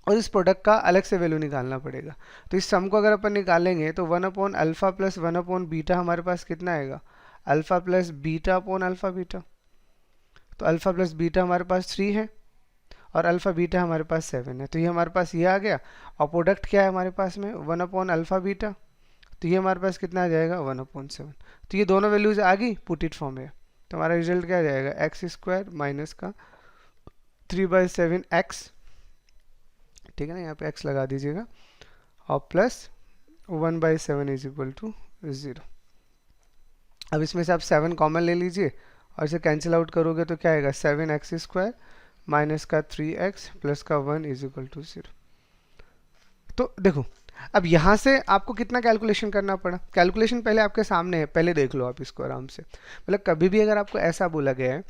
और इस प्रोडक्ट का अलग से वैल्यू निकालना पड़ेगा। तो इस सम को अगर अपन निकालेंगे तो 1/अल्फा प्लस 1/बीटा हमारे पास कितना आएगा, alpha plus beta upon alpha beta. तो अल्फा प्लस बीटा हमारे पास 3 है और अल्फा बीटा हमारे पास 7 है, तो ये हमारे पास ये आ गया। और प्रोडक्ट क्या है हमारे पास में, 1/अल्फा बीटा, तो ये हमारे पास कितना आ जाएगा, 1/7। तो ये दोनों वैल्यूज आ गई, पुट इट फॉर्म में। तो हमारा रिजल्ट क्या आ जाएगा, एक्स स्क्वायर माइनस का 3/7x, ठीक है ना, यहाँ पे x लगा दीजिएगा, और प्लस 1/7 इज इक्वल टू 0। अब इसमें से आप 7 कॉमन ले लीजिए और इसे कैंसिल आउट करोगे तो क्या आएगा, 7x स्क्वायर माइनस का 3x प्लस का 1 इज इक्वल टू 0। तो देखो अब यहाँ से आपको कितना कैलकुलेशन करना पड़ा, कैलकुलेशन पहले आपके सामने है, पहले देख लो आप इसको आराम से। मतलब कभी भी अगर आपको ऐसा बोला गया है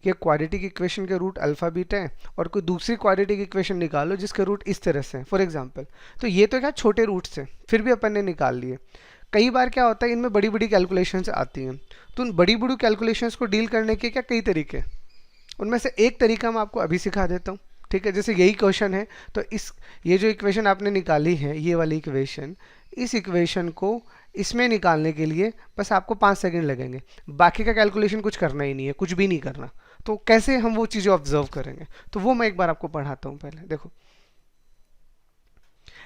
कि क्वाड्रेटिक इक्वेशन के रूट अल्फा बीटा है और कोई दूसरी क्वाड्रेटिक इक्वेशन निकालो जिसके रूट इस तरह से हैं फॉर एग्जांपल, तो ये तो क्या छोटे रूट्स हैं, फिर भी अपन ने निकाल लिए। कई बार क्या होता है इनमें बड़ी बड़ी कैलकुलेशंस आती हैं, तो उन बड़ी बड़ी कैलकुलेशंस को डील करने के क्या कई तरीके, उनमें से एक तरीका मैं आपको अभी सिखा देता हूँ। ठीक है, जैसे यही क्वेश्चन है तो ये जो इक्वेशन आपने निकाली है, ये वाली इक्वेशन, इस इक्वेशन को इसमें निकालने के लिए बस आपको 5 सेकंड लगेंगे, बाकी का कैलकुलेशन कुछ करना ही नहीं है, कुछ भी नहीं करना। तो कैसे हम वो चीज़ें ऑब्जर्व करेंगे, तो वो मैं एक बार आपको पढ़ाता हूँ। पहले देखो,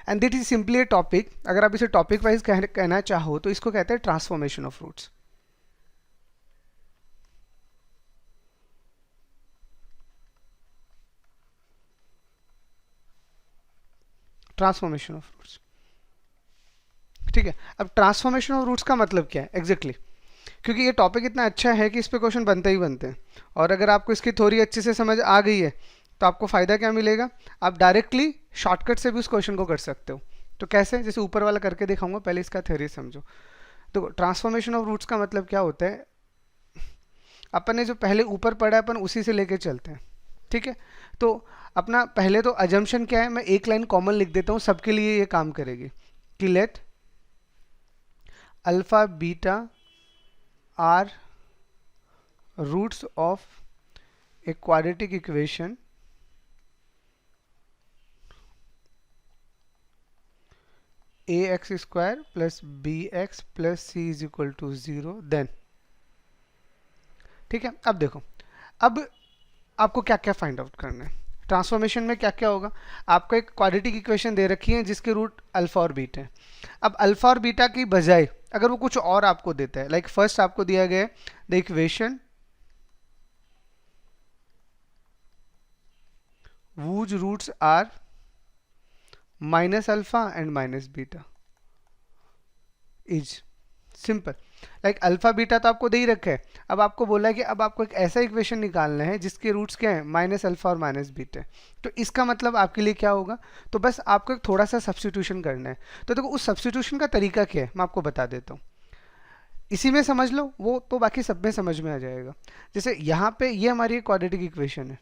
and this is simply a topic, अगर आप इसे टॉपिक वाइज कहना चाहो तो इसको कहते हैं transformation of roots. Transformation of roots, ठीक है। अब ट्रांसफॉर्मेशन ऑफ रूट्स का मतलब क्या है एग्जैक्टली क्योंकि ये टॉपिक इतना अच्छा है कि इस पे क्वेश्चन बनते ही बनते हैं, और अगर आपको इसकी थ्योरी अच्छे से समझ आ गई है तो आपको फ़ायदा क्या मिलेगा, आप डायरेक्टली शॉर्टकट से भी उस क्वेश्चन को कर सकते हो। तो कैसे, जैसे ऊपर वाला करके दिखाऊंगा, पहले इसका थ्योरी समझो। तो ट्रांसफॉर्मेशन ऑफ रूट्स का मतलब क्या होता है, अपन ने जो पहले ऊपर पढ़ा है अपन उसी से लेके चलते हैं। ठीक है, तो अपना पहले तो अजम्पशन क्या है, मैं एक लाइन कॉमन लिख देता हूँ, सबके लिए ये काम करेगी कि let alpha beta are roots of a quadratic equation ax square plus bx plus c is equal to 0 then. ठीक है, अब देखो, अब आपको क्या क्या फाइंड आउट करना है ट्रांसफॉर्मेशन में, क्या क्या होगा। आपको एक क्वाड्रेटिक इक्वेशन दे रखी है जिसके रूट अल्फा और बीटा है। अब अल्फा और बीटा की बजाय अगर वो कुछ और आपको देता है, लाइक फर्स्ट आपको दिया गया है the equation whose roots are minus alpha and minus beta is simple, like alpha beta तो आपको दे ही रखा है। अब आपको बोला है कि अब आपको एक ऐसा इक्वेशन निकालना है जिसके रूट्स क्या है, माइनस अल्फा और माइनस बीटा। तो इसका मतलब आपके लिए क्या होगा, तो बस आपको एक थोड़ा सा सब्स्टिट्यूशन करना है। तो देखो उस सब्स्टिट्यूशन का तरीका क्या है मैं आपको बता देता हूँ, इसी में समझ लो, वो तो बाकी सब में समझ में आ जाएगा। जैसे यहाँ पे ये हमारी एक क्वाड्रेटिक इक्वेशन है,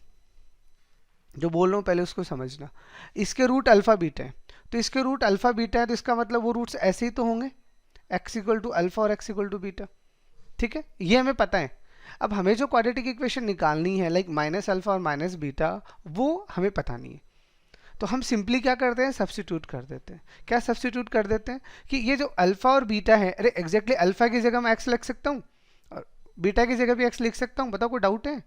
जो बोल रहा हूँ पहले उसको समझना। इसके रूट अल्फा बीटा है, तो इसके रूट अल्फा बीटा है, तो इसका मतलब वो रूट्स ऐसे ही तो होंगे, x इक्वल टू अल्फा और x इक्वल टू बीटा। ठीक है, ये हमें पता है। अब हमें जो क्वाड्रेटिक इक्वेशन निकालनी है लाइक माइनस अल्फा और माइनस बीटा, वो हमें पता नहीं है। तो हम सिंपली क्या करते हैं, सब्स्टिट्यूट कर देते हैं। क्या सब्स्टिट्यूट कर देते हैं कि ये जो अल्फा और बीटा है, अरे एग्जैक्टली अल्फा की जगह मैं एक्स लिख सकता हूँ और बीटा की जगह भी एक्स लिख सकता हूँ। बताओ कोई डाउट है?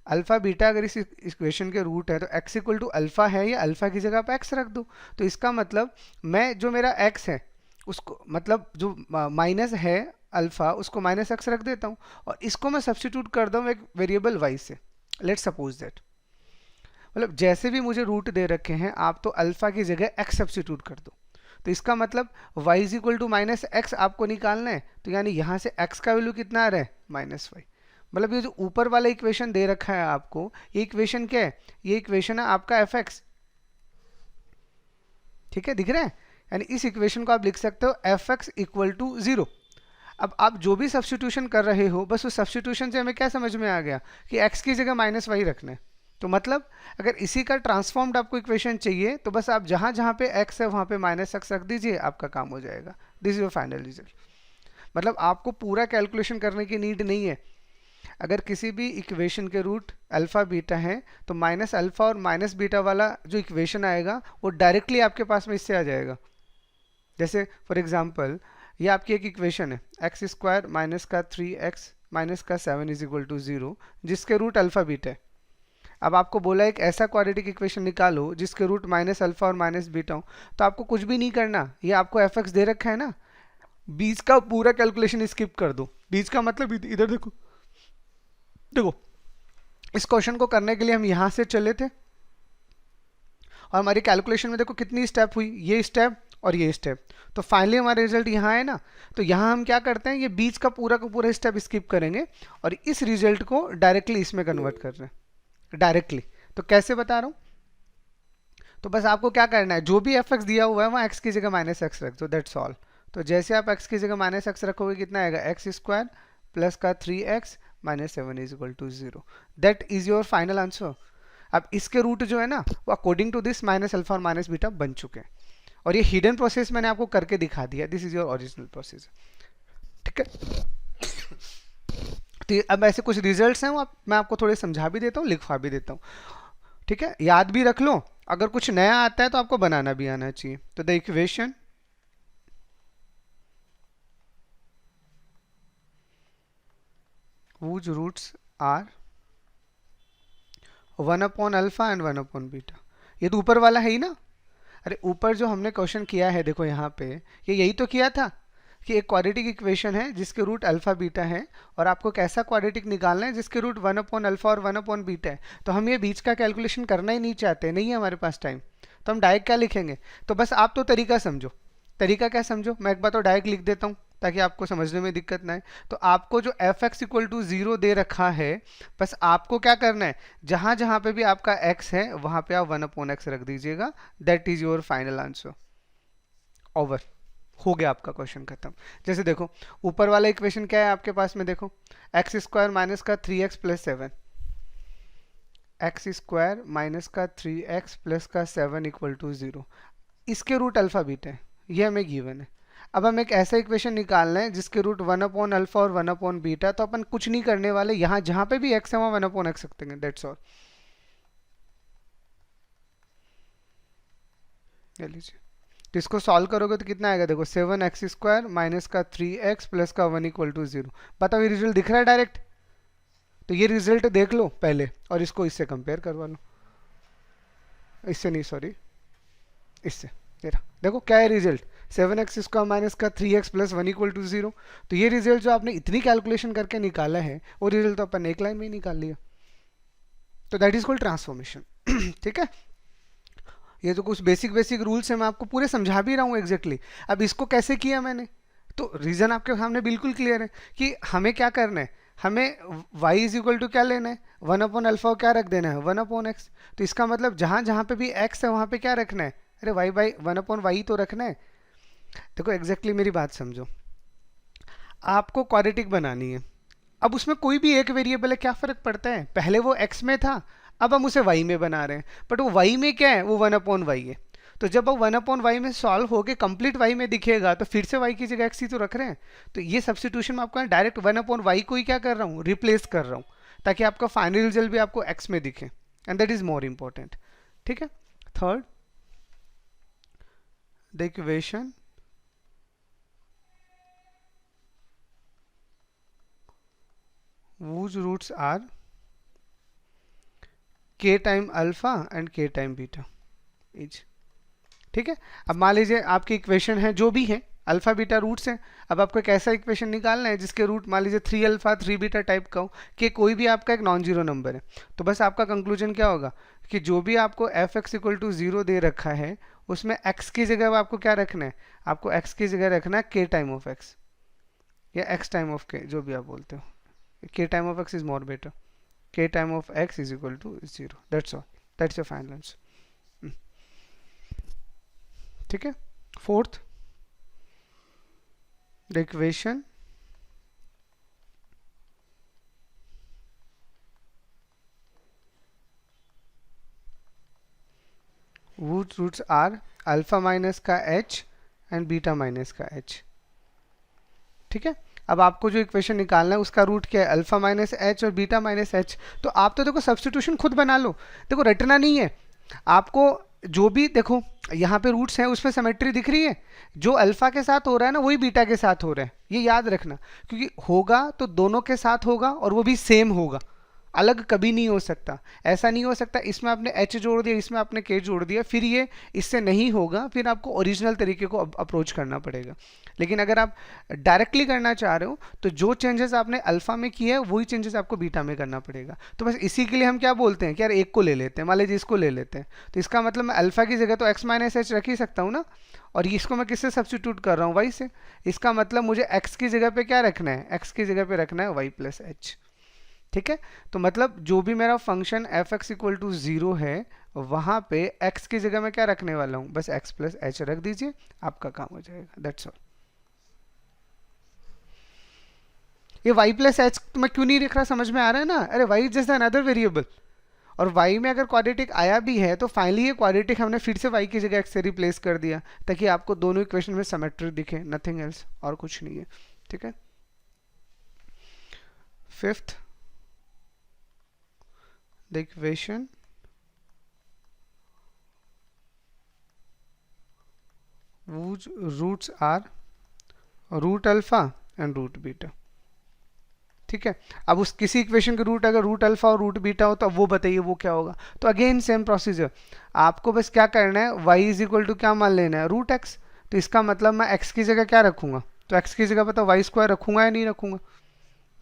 अल्फा बीटा अगर इस इक्वेशन के रूट है तो एक्स इक्वल टू अल्फा है, या अल्फा की जगह आप एक्स रख दो। तो इसका मतलब मैं जो मेरा एक्स है उसको, मतलब जो माइनस है अल्फा, उसको माइनस एक्स रख देता हूँ और इसको मैं सब्स्टिट्यूट कर दूँ एक वेरिएबल वाई से। लेट्स सपोज दैट, मतलब जैसे भी मुझे रूट दे रखे हैं आप तो अल्फा की जगह एक्स सब्स्टिट्यूट कर दो। तो इसका मतलब y is equal to minus x आपको निकालना है, तो यानी यहाँ से x का वैल्यू कितना आ रहा है, माइनस वाई। मतलब ये जो ऊपर वाला इक्वेशन दे रखा है आपको, ये इक्वेशन क्या है, ये इक्वेशन है आपका एफ एक्स। ठीक है, दिख रहा है? यानी इस इक्वेशन को आप लिख सकते हो एफ एक्स इक्वल टू 0। अब आप जो भी सब्स्टिट्यूशन कर रहे हो, बस उस सब्स्टिट्यूशन से हमें क्या समझ में आ गया कि x की जगह माइनस वाई रखना है। तो मतलब अगर इसी का ट्रांसफॉर्म्ड आपको इक्वेशन चाहिए तो बस आप जहां जहां पे x है वहां पे माइनस एक्स रख दीजिए, आपका काम हो जाएगा। This is your final result. मतलब आपको पूरा कैलकुलेशन करने की नीड नहीं है। अगर किसी भी इक्वेशन के रूट अल्फा बीटा है तो माइनस अल्फा और माइनस बीटा वाला जो इक्वेशन आएगा वो डायरेक्टली आपके पास में इससे आ जाएगा। जैसे फॉर एग्जांपल ये आपकी एक इक्वेशन है, एक्स स्क्वायर माइनस का 3x माइनस का 7 इज इक्वल टू 0, जिसके रूट अल्फा बीटा है। अब आपको बोला एक ऐसा क्वाड्रेटिक इक्वेशन निकालो जिसके रूट माइनस अल्फा और माइनस बीटा हो, तो आपको कुछ भी नहीं करना, ये आपको एफ एक्स दे रखा है ना, बीच का पूरा कैलकुलेशन स्किप कर दो। बीच का मतलब इधर देखो, देखो इस क्वेश्चन को करने के लिए हम यहां से चले थे और हमारी कैलकुलेशन में देखो कितनी स्टेप हुई, ये स्टेप और ये स्टेप, तो फाइनली हमारा रिजल्ट यहाँ है ना। तो यहाँ हम क्या करते हैं, ये बीच का पूरा स्टेप स्किप करेंगे और इस रिजल्ट को डायरेक्टली इसमें कन्वर्ट कर रहे हैं, डायरेक्टली। तो कैसे बता रहा हूँ, तो बस आपको क्या करना है, जो भी एफ एक्स दिया हुआ है वहाँ एक्स की जगह माइनस एक्स रख दो, दैट्स ऑल। तो जैसे आप एक्स की जगह माइनस एक्स रखोगे कितना आएगा, एक्स स्क्वायर प्लस का 3x minus 7 is equal to 0। That is your final answer. अब इसके रूट जो है ना वो according to this minus alpha और माइनस बीटा बन चुके हैं और ये हिडन प्रोसेस मैंने आपको करके दिखा दिया। This is your original process. ठीक है, तो अब ऐसे कुछ रिजल्ट्स हैं वो मैं आपको थोड़े समझा भी देता हूँ, लिखवा भी देता हूँ। ठीक है, याद भी रख लो, अगर कुछ नया आता है तो आपको बनाना भी आना चाहिए। तो the equation whose roots are 1 upon alpha and 1 upon beta, ये तो ऊपर वाला है ही ना। अरे ऊपर जो हमने क्वेश्चन किया है देखो यहाँ पे, ये यही तो किया था कि एक क्वाड्रेटिक इक्वेशन है जिसके रूट अल्फा बीटा है और आपको कैसा क्वाड्रेटिक निकालना है जिसके रूट 1 अपॉन अल्फा और 1 अपॉन बीटा है। तो हम ये बीच का कैलकुलेशन करना ही नहीं चाहते, नहीं है हमारे पास टाइम, तो हम डायरेक्ट क्या लिखेंगे। तो बस आप तो तरीका समझो, तरीका क्या समझो, मैं एक बार तो डायरेक्ट लिख देता हूँ ताकि आपको समझने में दिक्कत ना आए। तो आपको जो एफ एक्स इक्वल टू 0 दे रखा है, बस आपको क्या करना है, जहां जहां पे भी आपका x है वहां पे आप 1 अपॉन एक्स रख दीजिएगा। That is your final answer. Over, हो गया आपका क्वेश्चन खत्म। जैसे देखो ऊपर वाला इक्वेशन क्या है आपके पास में, देखो एक्स स्क्वायर माइनस का 3x plus 7, x square minus का 3x प्लस का 7 इक्वल टू 0, इसके रूट अल्फा बीटा है, ये हमें गिवन है। अब हम एक ऐसा इक्वेशन निकालना है जिसके रूट 1 अपॉन अल्फा और 1 अपॉन बीटा, तो अपन कुछ नहीं करने वाले, यहाँ जहां पे भी x है वहां 1 अपॉन एक्स रखते हैं, दैट्स ऑल। ले लीजिए, तो इसको सॉल्व करोगे तो कितना आएगा, देखो 7x स्क्वायर माइनस का 3x प्लस का 1 इक्वल टू 0। बताओ ये रिजल्ट दिख रहा है डायरेक्ट, तो ये रिजल्ट देख लो पहले और इसको इससे कंपेयर करवा लो, इससे नहीं सॉरी इससे। देखो क्या है रिजल्ट, 7x स्क्वायर माइनस का 3x प्लस 1 इक्वल टू 0। तो ये रिजल्ट जो आपने इतनी कैलकुलेशन करके निकाला है वो रिजल्ट तो अपन एक लाइन में ही निकाल लिया। तो दैट इज कॉल्ड ट्रांसफॉर्मेशन। ठीक है, ये तो कुछ बेसिक रूल्स है, मैं आपको पूरे समझा भी रहा हूँ एग्जैक्टली। अब इसको कैसे किया मैंने, तो रीजन आपके सामने बिल्कुल क्लियर है कि हमें क्या करना है, हमें y इज इक्वल टू क्या लेना है, 1 अपॉन अल्फा क्या रख देना है, 1 अपॉन एक्स। तो इसका मतलब जहां जहां पे भी x है वहां पे क्या रखना है, अरे y बाई 1 अपॉन वाई तो रखना है। देखो एग्जैक्टली मेरी बात समझो, आपको क्वाड्रेटिक बनानी है, अब उसमें कोई भी एक वेरिएबल है, क्या फर्क पड़ता है, पहले वो x में था अब हम उसे y में बना रहे हैं, बट वो y में क्या है, वो 1 अपॉन वाई है। तो जब वो 1 अपॉन वाई में सॉल्व होके कंप्लीट y में दिखेगा तो फिर से y की जगह x ही तो रख रहे हैं। तो ये सब्स्टिट्यूशन में आपका डायरेक्ट 1 अपॉन वाई को ही क्या कर रहा हूँ, रिप्लेस कर रहा हूँ, ताकि आपका फाइनल रिजल्ट भी आपको x में दिखे, and that is more important. ठीक है। Third, the equation whose roots are k time alpha and k time beta is, ठीक है। अब मान लीजिए आपकी इक्वेशन है जो भी है, अल्फा बीटा रूट्स हैं। अब आपको एक ऐसा इक्वेशन निकालना है जिसके रूट मान लीजिए 3 अल्फा 3 बीटा टाइप का हो, कि कोई भी आपका एक नॉन जीरो नंबर है। तो बस आपका कंक्लूजन क्या होगा कि जो भी आपको एफ एक्स इक्वल टू 0 दे रखा है उसमें x की जगह आपको क्या रखना है, आपको x की जगह रखना है k टाइम ऑफ x या x टाइम ऑफ k, जो भी आप बोलते हो। k time of x is more better, k time of x is equal to 0, that's all, that's your final answer. ठीक है। Fourth, the equation whose roots are alpha minus का h and beta minus का h, ठीक है। अब आपको जो equation निकालना है उसका रूट क्या है, अल्फा माइनस h और बीटा माइनस h। तो आप तो देखो सब्स्टिट्यूशन खुद बना लो, देखो रटना नहीं है आपको। जो भी देखो यहाँ पे रूट्स हैं उसमें सिमेट्री दिख रही है, जो अल्फा के साथ हो रहा है ना वही बीटा के साथ हो रहा है, ये याद रखना। क्योंकि होगा तो दोनों के साथ होगा और वो भी सेम होगा, अलग कभी नहीं हो सकता। ऐसा नहीं हो सकता इसमें आपने h जोड़ दिया इसमें आपने k जोड़ दिया फिर ये इससे नहीं होगा, फिर आपको ओरिजिनल तरीके को अप्रोच करना पड़ेगा। लेकिन अगर आप डायरेक्टली करना चाह रहे हो तो जो चेंजेस आपने अल्फा में किए हैं वही चेंजेस आपको बीटा में करना पड़ेगा। तो बस इसी के लिए हम क्या बोलते हैं कि यार एक को ले लेते हैं, मान लीजिए इसको ले लेते हैं, तो इसका मतलब मैं अल्फा की जगह तो x माइनस एच रख ही सकता हूँ ना, और इसको मैं किससे सब्स्टिट्यूट कर रहा हूँ, y से। इसका मतलब मुझे x की जगह पे क्या रखना है, x की जगह पे रखना है y प्लस एच, ठीक है। तो मतलब जो भी मेरा function f x equal to 0 है वहां पे x की जगह मैं क्या रखने वाला हूं, बस x प्लस एच रख दीजिए, आपका काम हो जाएगा, दैट्स ऑल। ये y प्लस एच मैं क्यों नहीं लिख रहा, समझ में आ रहा है ना। अरे y is just another variable, और y में अगर क्वाड्रेटिक आया भी है तो फाइनली ये क्वाड्रेटिक हमने फिर से y की जगह x से रिप्लेस कर दिया ताकि आपको दोनों इक्वेशन में सिमेट्री दिखे, नथिंग एल्स, और कुछ नहीं है, ठीक है। Fifth, the equation whose roots are root alpha and root beta, ठीक है। अब उस किसी इक्वेशन के रूट अगर रूट अल्फा और रूट बीटा हो तो अब वो बताइए वो क्या होगा। तो अगेन सेम प्रोसीजर, आपको बस क्या करना है, y इज इक्वल टू क्या मान लेना है, रूट x। तो इसका मतलब मैं x की जगह क्या रखूंगा, तो x की जगह पता वाई स्क्वायर रखूंगा या नहीं रखूंगा,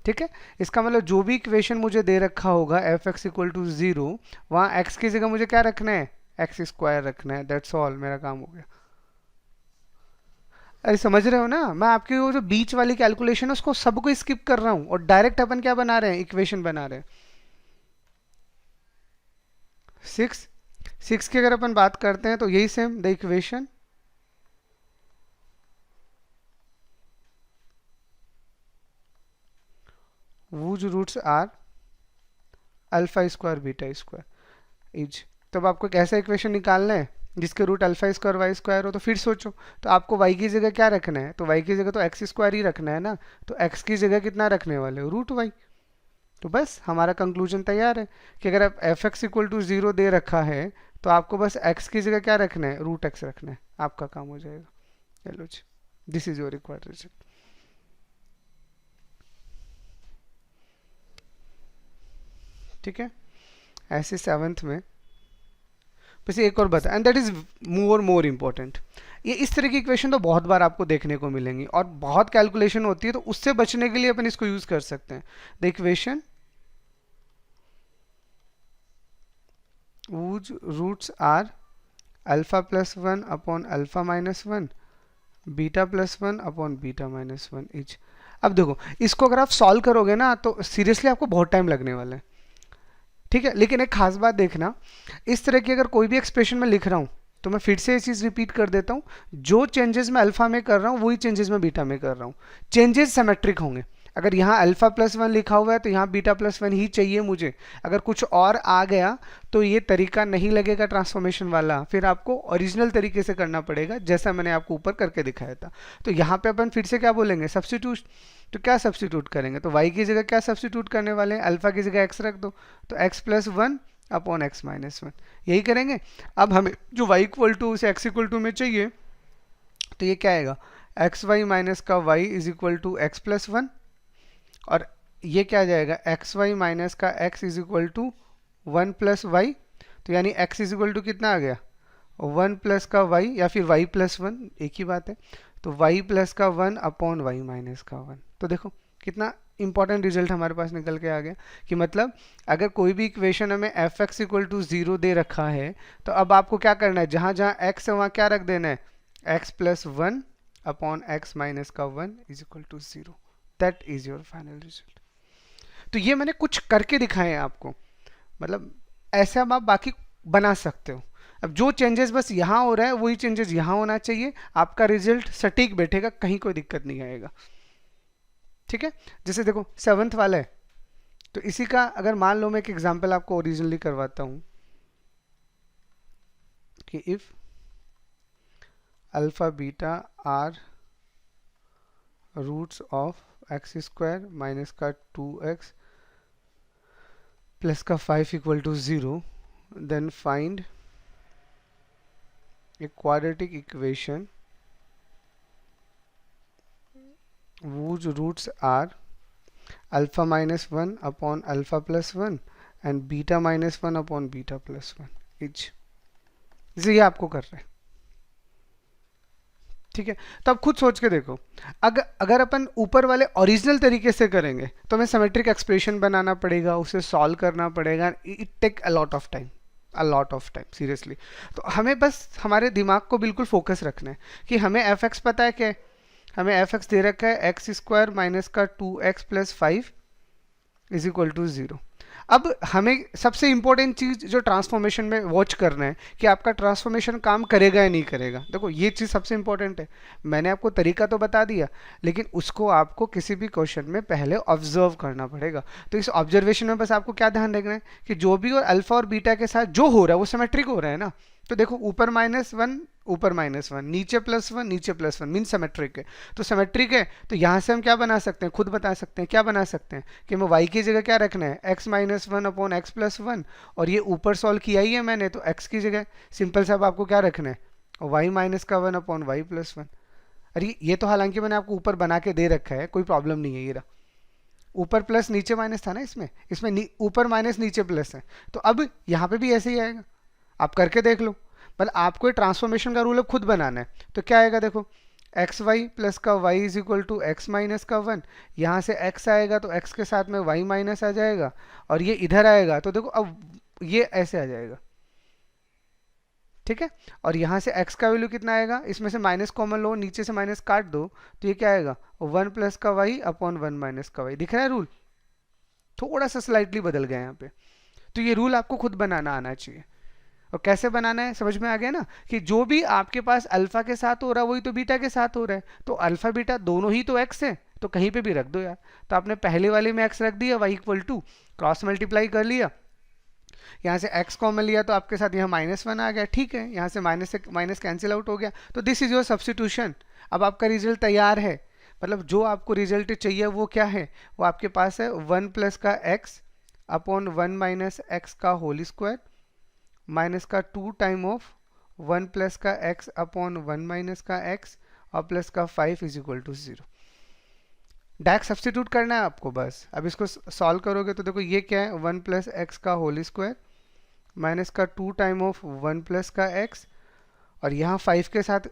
ठीक है। इसका मतलब जो भी इक्वेशन मुझे दे रखा होगा एफ एक्स इक्वल टू 0, वहाँ x की जगह मुझे क्या रखना है, एक्स स्क्वायर रखना है, दैट्स ऑल, मेरा काम हो गया। अरे समझ रहे हो ना, मैं आपकी वो जो बीच वाली कैलकुलेशन है उसको सबको स्किप कर रहा हूँ और डायरेक्ट अपन क्या बना रहे हैं, इक्वेशन बना रहे हैं। 6 की अगर अपन बात करते हैं तो यही same, the equation whose roots are alpha square beta square is. तब आपको कैसा इक्वेशन निकालना है जिसके root alpha square y square हो। तो फिर सोचो, तो आपको y की जगह क्या रखना है, तो y की जगह तो एक्स स्क्वायर ही रखना है ना, तो x की जगह कितना रखने वाले हो, रूट y। तो बस हमारा कंक्लूजन तैयार है कि अगर आप एफ एक्स इक्वल टू 0 दे रखा है तो आपको बस x की जगह क्या रखना है, रूट x रखना है, आपका काम हो जाएगा। चलो जी, this is your required result. ठीक है। ऐसे 7th में बस एक और बता, and that is more important, ये इस तरह की इक्वेशन तो बहुत बार आपको देखने को मिलेंगी और बहुत कैलकुलेशन होती है, तो उससे बचने के लिए अपन इसको यूज कर सकते हैं। The equation whose roots are alpha plus 1 upon alpha minus 1 beta plus 1 upon beta minus 1 etch. अब देखो इसको अगर आप सॉल्व करोगे ना तो सीरियसली आपको बहुत टाइम लगने वाला है, ठीक है। लेकिन एक खास बात देखना, इस तरह की अगर कोई भी एक्सप्रेशन मैं लिख रहा हूँ तो मैं फिर से ये चीज़ रिपीट कर देता हूँ, जो चेंजेस मैं अल्फा में कर रहा हूँ वही चेंजेस मैं बीटा में कर रहा हूँ, चेंजेस सिमेट्रिक होंगे। अगर यहाँ अल्फा प्लस 1 लिखा हुआ है तो यहाँ बीटा प्लस 1 ही चाहिए मुझे, अगर कुछ और आ गया तो ये तरीका नहीं लगेगा ट्रांसफॉर्मेशन वाला, फिर आपको ओरिजिनल तरीके से करना पड़ेगा जैसा मैंने आपको ऊपर करके दिखाया था। तो यहाँ पे अपन फिर से क्या बोलेंगे, सब्स्टिट्यूट। तो क्या सब्स्टिट्यूट करेंगे, तो y की जगह क्या सब्स्टिट्यूट करने वाले हैं, अल्फा की जगह x रख दो, तो x plus 1 upon x minus one, यही करेंगे। अब हमें जो y इक्वल टू उसे x इक्वल टू में चाहिए, तो ये क्या आएगा, एक्स वाई माइनस का y is equal to x plus one, और ये क्या आ जाएगा, एक्स वाई माइनस का x is equal to one plus y. तो यानी x इज इक्वल टू कितना आ गया, वन प्लस का y, या फिर y प्लस वन, एक ही बात है। तो y प्लस का वन अपॉन वाई माइनस का वन। तो देखो कितना इंपॉर्टेंट रिजल्ट हमारे पास निकल के आ गया, कि मतलब अगर कोई भी इक्वेशन हमें F x equal to zero दे रखा है, तो अब आपको क्या करना है, जहां जहां x है वहां क्या रख देना है, x plus one upon x minus का one is equal to zero. That is your final result. तो ये मैंने कुछ करके दिखाए हैं आपको, मतलब ऐसे अब आप बाकी बना सकते हो। अब जो चेंजेस बस यहाँ हो रहा है वही चेंजेस यहाँ होना चाहिए, आपका रिजल्ट सटीक बैठेगा, कहीं कोई दिक्कत नहीं आएगा। ठीक है, जैसे देखो सेवंथ वाला है, तो इसी का अगर मान लो मैं एक एग्जांपल आपको ओरिजिनली करवाता हूं कि if alpha beta are roots of x square minus का 2x प्लस का 5 equal to 0, then find a quadratic equation whose roots are alpha minus 1 upon alpha plus 1 and beta minus 1 upon beta plus 1 each। ये आपको कर रहे हैं, ठीक है। तो अब खुद सोच के देखो, अगर अपन ऊपर वाले ओरिजिनल तरीके से करेंगे तो हमें सिमेट्रिक एक्सप्रेशन बनाना पड़ेगा, उसे सॉल्व करना पड़ेगा, it take a lot of time, a lot of time seriously. तो हमें बस हमारे दिमाग को बिल्कुल फोकस रखना है कि हमें एफ एक्स पता है क्या है, हमें एफ एक्स दे रखा है एक्स स्क्वायर माइनस का 2x plus 5 is equal to 0। अब हमें सबसे इंपॉर्टेंट चीज जो ट्रांसफॉर्मेशन में वॉच करना है कि आपका ट्रांसफॉर्मेशन काम करेगा या नहीं करेगा। देखो ये चीज सबसे इंपॉर्टेंट है, मैंने आपको तरीका तो बता दिया, लेकिन उसको आपको किसी भी क्वेश्चन में पहले ऑब्जर्व करना पड़ेगा। तो इस ऑब्जर्वेशन में बस आपको क्या ध्यान रखना है कि जो भी और अल्फा और बीटा के साथ जो हो रहा है वो सिमेट्रिक हो रहा है ना। तो देखो ऊपर माइनस वन, नीचे प्लस वन, नीचे प्लस वन, मीन सिमेट्रिक है। तो सिमेट्रिक है तो यहाँ से हम क्या बना सकते हैं, खुद बता सकते हैं, क्या बना सकते हैं कि मैं y की जगह क्या रखना है, x minus one upon x plus one, और ये ऊपर सॉल्व किया ही है मैंने, तो x की जगह सिंपल सा आपको क्या रखना है, y माइनस का one upon y plus one. अरे ये तो हालांकि मैंने आपको ऊपर बना के दे रखा है, कोई प्रॉब्लम नहीं है। ये रहा ऊपर प्लस नीचे माइनस था ना, इसमें ऊपर माइनस नीचे प्लस है, तो अब यहाँ पे भी ऐसे ही आएगा, आप करके देख लो। मतलब आपको ट्रांसफॉर्मेशन का रूल अब खुद बनाना है, तो क्या आएगा देखो, एक्स वाई प्लस का y is equal to x minus का वन, यहाँ से x आएगा तो x के साथ में y माइनस आ जाएगा, और ये इधर आएगा तो देखो अब ये ऐसे आ जाएगा, ठीक है। और यहाँ से x का वैल्यू कितना आएगा, इसमें से माइनस कॉमन लो, नीचे से माइनस काट दो, तो ये क्या आएगा, वन प्लस का y अपॉन वन माइनस का y। दिख रहा है रूल, थोड़ा सा स्लाइटली बदल गया यहाँ पे। तो ये रूल आपको खुद बनाना आना चाहिए, और कैसे बनाना है समझ में आ गया ना, कि जो भी आपके पास अल्फा के साथ हो रहा है वही तो बीटा के साथ हो रहा है, तो अल्फा बीटा दोनों ही तो x है, तो कहीं पे भी रख दो यार। तो आपने पहले वाले में x रख दिया, y equal to cross multiply कर लिया, यहाँ से x कॉमन लिया तो आपके साथ यहाँ माइनस वन आ गया, ठीक है, यहाँ से माइनस कैंसिल आउट हो गया, तो दिस इज योर सब्स्टिट्यूशन। अब आपका रिजल्ट तैयार है, मतलब जो आपको रिजल्ट चाहिए वो क्या है, वो आपके पास है वन प्लस का x upon one minus x का होल स्क्वायर माइनस का 2 टाइम ऑफ वन प्लस का x अपॉन वन माइनस का x और प्लस का 5 is equal to 0। Direct substitute करना है आपको बस। अब इसको सॉल्व करोगे तो देखो ये क्या है, वन प्लस एक्स का होल स्क्वायर माइनस का 2 टाइम ऑफ वन प्लस का x, और यहाँ 5 के साथ,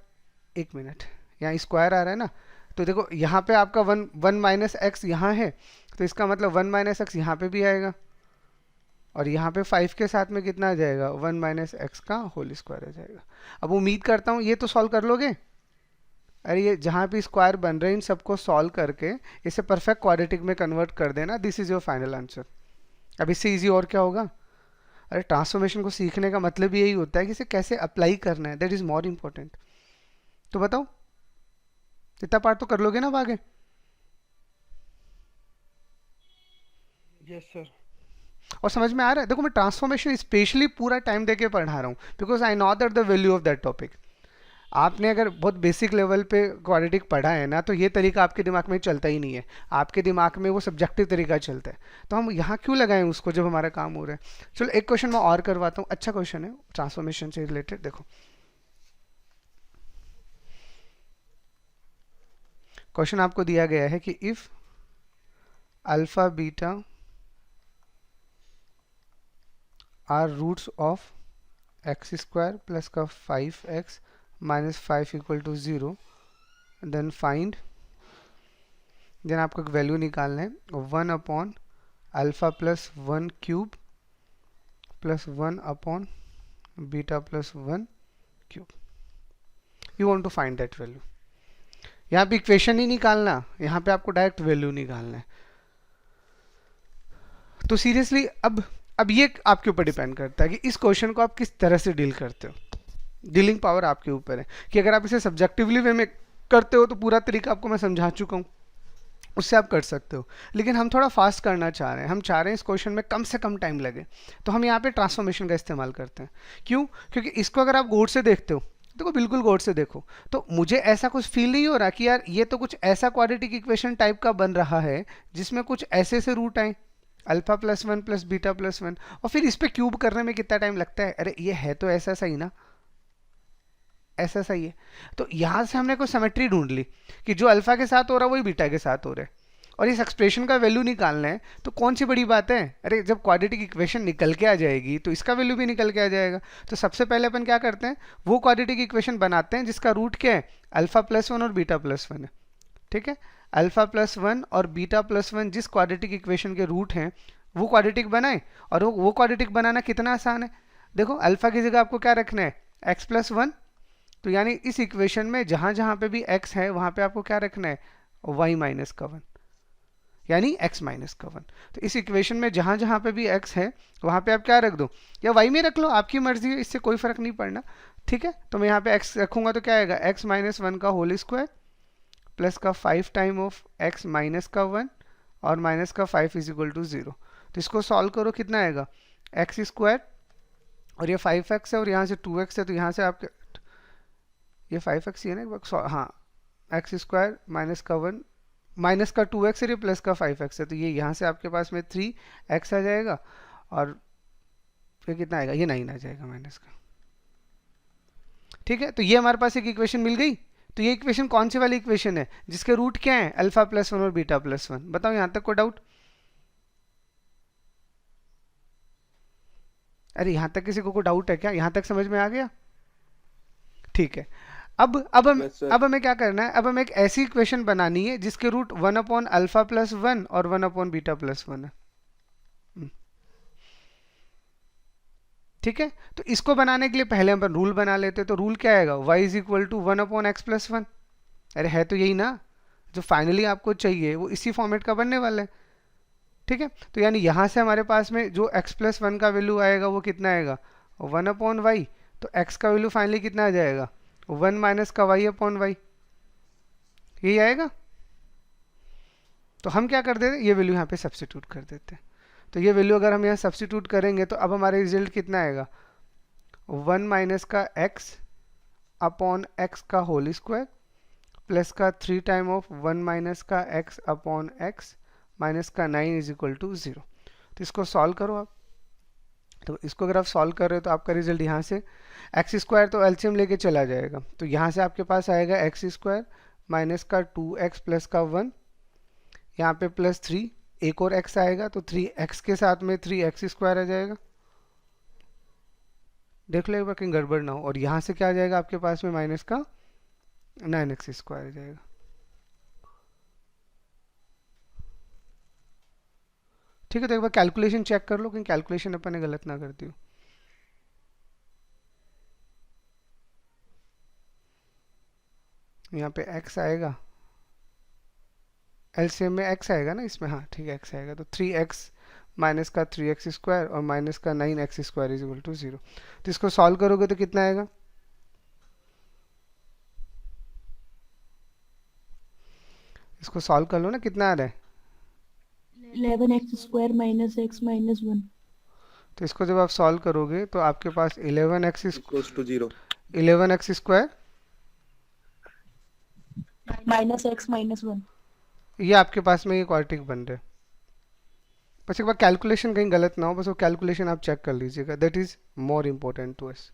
एक मिनट, यहाँ स्क्वायर आ रहा है ना, तो देखो यहाँ पे आपका वन माइनस एक्स यहाँ है, तो इसका मतलब वन माइनस एक्स यहाँ पे भी आएगा, और यहाँ पे 5 के साथ में कितना आ जाएगा, वन माइनस एक्स का होल स्क्वायर आ जाएगा। अब उम्मीद करता हूँ ये तो सॉल्व कर लोगे। अरे ये जहाँ भी स्क्वायर बन रहे हैं इन सबको सॉल्व करके इसे परफेक्ट क्वाड्रेटिक में कन्वर्ट कर देना, this is your final answer. अब इससे इजी और क्या होगा। अरे ट्रांसफॉर्मेशन को सीखने का मतलब यही होता है कि इसे कैसे अप्लाई करना है, दैट इज मोर इम्पोर्टेंट। तो बताओ इतना पार्ट तो कर लोगे ना अब आगे। Yes sir. और समझ में आ रहा है, देखो मैं ट्रांसफॉर्मेशन स्पेशली पूरा टाइम देके पढ़ा रहा हूँ because I know that the value of that topic. आपने अगर बहुत बेसिक लेवल पे क्वाड्रेटिक पढ़ा है ना, तो ये तरीका आपके दिमाग में चलता ही नहीं है, आपके दिमाग में वो सब्जेक्टिव तरीका चलता है। तो हम यहाँ क्यों लगाएं उसको जब हमारा काम हो रहा है। चलो एक क्वेश्चन मैं और करवाता हूँ, अच्छा क्वेश्चन है ट्रांसफॉर्मेशन से रिलेटेड। देखो क्वेश्चन आपको दिया गया है कि if alpha beta are roots of x square plus का 5x minus 5 equal to 0, then find, then आपको एक वैल्यू निकालना है 1 upon alpha plus 1 cube plus 1 upon beta plus 1 cube. You want to find that value. यहाँ पे equation ही निकालना, यहाँ पे आपको डायरेक्ट वैल्यू निकालना है। तो सीरियसली अब ये आपके ऊपर डिपेंड करता है कि इस क्वेश्चन को आप किस तरह से डील करते हो। डीलिंग पावर आपके ऊपर है कि अगर आप इसे सब्जेक्टिवली वे में करते हो तो पूरा तरीका आपको मैं समझा चुका हूँ, उससे आप कर सकते हो। लेकिन हम थोड़ा फास्ट करना चाह रहे हैं, हम चाह रहे हैं इस क्वेश्चन में कम से कम टाइम लगे, तो हम यहाँ पे ट्रांसफॉर्मेशन का इस्तेमाल करते हैं। क्यों? क्योंकि इसको अगर आप गौर से देखते हो, देखो बिल्कुल गौर से देखो, तो मुझे ऐसा कुछ फील नहीं हो रहा कि यार ये तो कुछ ऐसा क्वाड्रेटिक इक्वेशन टाइप का बन रहा है जिसमें कुछ ऐसे से रूट आए, alpha plus 1 plus beta plus 1, और फिर इस पे क्यूब करने में कितना टाइम लगता है। अरे ये है तो ऐसा सही ना, ऐसा सही है। तो यहाँ से हमने कोई सिमेट्री ढूंढ ली कि जो अल्फा के साथ हो रहा है वही बीटा के साथ हो रहा है, और इस एक्सप्रेशन का वैल्यू निकालना है। तो कौन सी बड़ी बात है, अरे जब क्वाड्रेटिक इक्वेशन निकल के आ जाएगी तो इसका वैल्यू भी निकल के आ जाएगा। तो सबसे पहले अपन क्या करते हैं, वो क्वाड्रेटिक इक्वेशन बनाते हैं जिसका रूट क्या है, अल्फा प्लस 1 और बीटा प्लस 1 है। ठीक है, अल्फा प्लस 1 और बीटा प्लस 1 जिस क्वाड्रेटिक इक्वेशन के रूट हैं वो क्वाड्रेटिक बनाए। और वो क्वाड्रेटिक बनाना कितना आसान है। देखो अल्फा की जगह आपको क्या रखना है, एक्स प्लस 1। तो यानी इस इक्वेशन में जहां जहां पे भी x है वहां पे आपको क्या रखना है, y माइनस का 1, यानी x माइनस का 1। तो इस इक्वेशन में जहां जहां पे भी x है वहां पे आप क्या रख दो, या y में रख लो, आपकी मर्जी है, इससे कोई फर्क नहीं पड़ना। ठीक है, तो मैं यहाँ पे x रखूंगा तो क्या आएगा, x माइनस 1 का होल स्क्वायर प्लस का 5 टाइम ऑफ x माइनस का 1 और माइनस का 5 इज इक्वल टू 0। तो इसको सॉल्व करो, कितना आएगा, एक्स स्क्वायर और ये 5x है और यहाँ से 2x है, तो यहाँ से आपके ये 5x ही है ना, हाँ, एक्स स्क्वायर माइनस का 1 माइनस का 2x है, ये प्लस का 5x है, तो ये यहाँ से आपके पास में 3x आ जाएगा और फिर कितना आएगा, ये 9 आ जाएगा माइनस का। ठीक है, तो ये हमारे पास एक इक्वेशन मिल गई। तो ये इक्वेशन कौन सी वाली इक्वेशन है जिसके रूट क्या है, अल्फा प्लस 1 और बीटा प्लस 1। बताओ यहाँ तक को डाउट, अरे यहाँ तक किसी को डाउट है क्या, यहाँ तक समझ में आ गया। ठीक है, अब हमें क्या करना है, अब हमें एक ऐसी इक्वेशन बनानी है जिसके रूट 1 अपॉन अल्फा प्लस 1 और 1 अपॉन बीटा प्लस 1 है। ठीक है, तो इसको बनाने के लिए पहले हम रूल बना लेते हैं। तो रूल क्या आएगा, y is equal to 1 upon x plus 1। अरे है तो यही ना, जो फाइनली आपको चाहिए वो इसी फॉर्मेट का बनने वाला है। ठीक है, तो यानी यहाँ से हमारे पास में जो x प्लस 1 का वैल्यू आएगा वो कितना आएगा, 1 अपॉन वाई। तो x का वैल्यू फाइनली कितना आ जाएगा, 1 माइनस का y अपॉन वाई, यही आएगा। तो हम क्या कर देते हैं, ये वैल्यू यहाँ पे सब्स्टिट्यूट कर देते हैं। तो ये वैल्यू अगर हम यहाँ सब्स्टिट्यूट करेंगे तो अब हमारे रिजल्ट कितना आएगा, 1 माइनस का x अपॉन x का होल स्क्वायर प्लस का 3 टाइम ऑफ 1 माइनस का x अपॉन x माइनस का 9 इज इक्वल टू 0। तो इसको सॉल्व करो आप। तो इसको अगर आप सॉल्व कर रहे हो तो आपका रिजल्ट यहाँ से एक्स स्क्वायर तो एलसीएम लेके चला जाएगा, तो यहाँ से आपके पास आएगा एक्स स्क्वायर माइनस का 2x प्लस का 1, यहाँ पे प्लस 3, एक और x आएगा तो 3x के साथ में 3x स्क्वायर आ जाएगा। देख लो एक बार कहीं गड़बड़ ना हो। और यहाँ से क्या आ जाएगा आपके पास में माइनस का 9x स्क्वायर आ जाएगा। ठीक है, तो एक बार कैलकुलेशन चेक कर लो कहीं कैलकुलेशन अपन ने गलत ना कर दी हो। यहाँ पे x आएगा, एलसीएम में x आएगा ना इसमें, हाँ ठीक है x आएगा, तो 3x माइनस का 3x स्क्वायर और माइनस का 9x square is equal to 0। तो इसको सॉल्व करोगे तो कितना आएगा, इसको सॉल्व कर लो ना, कितना आ रहा है 11x square minus x minus 1। तो इसको जब आप सॉल्व करोगे तो आपके पास 11x equals to 0। 11x square minus x minus one. ये आपके पास में ये क्वाड्रेटिक बन रहा है। बस एक बार कैलकुलेशन कहीं गलत ना हो, बस वो कैलकुलेशन आप चेक कर लीजिएगा, that is more important to us.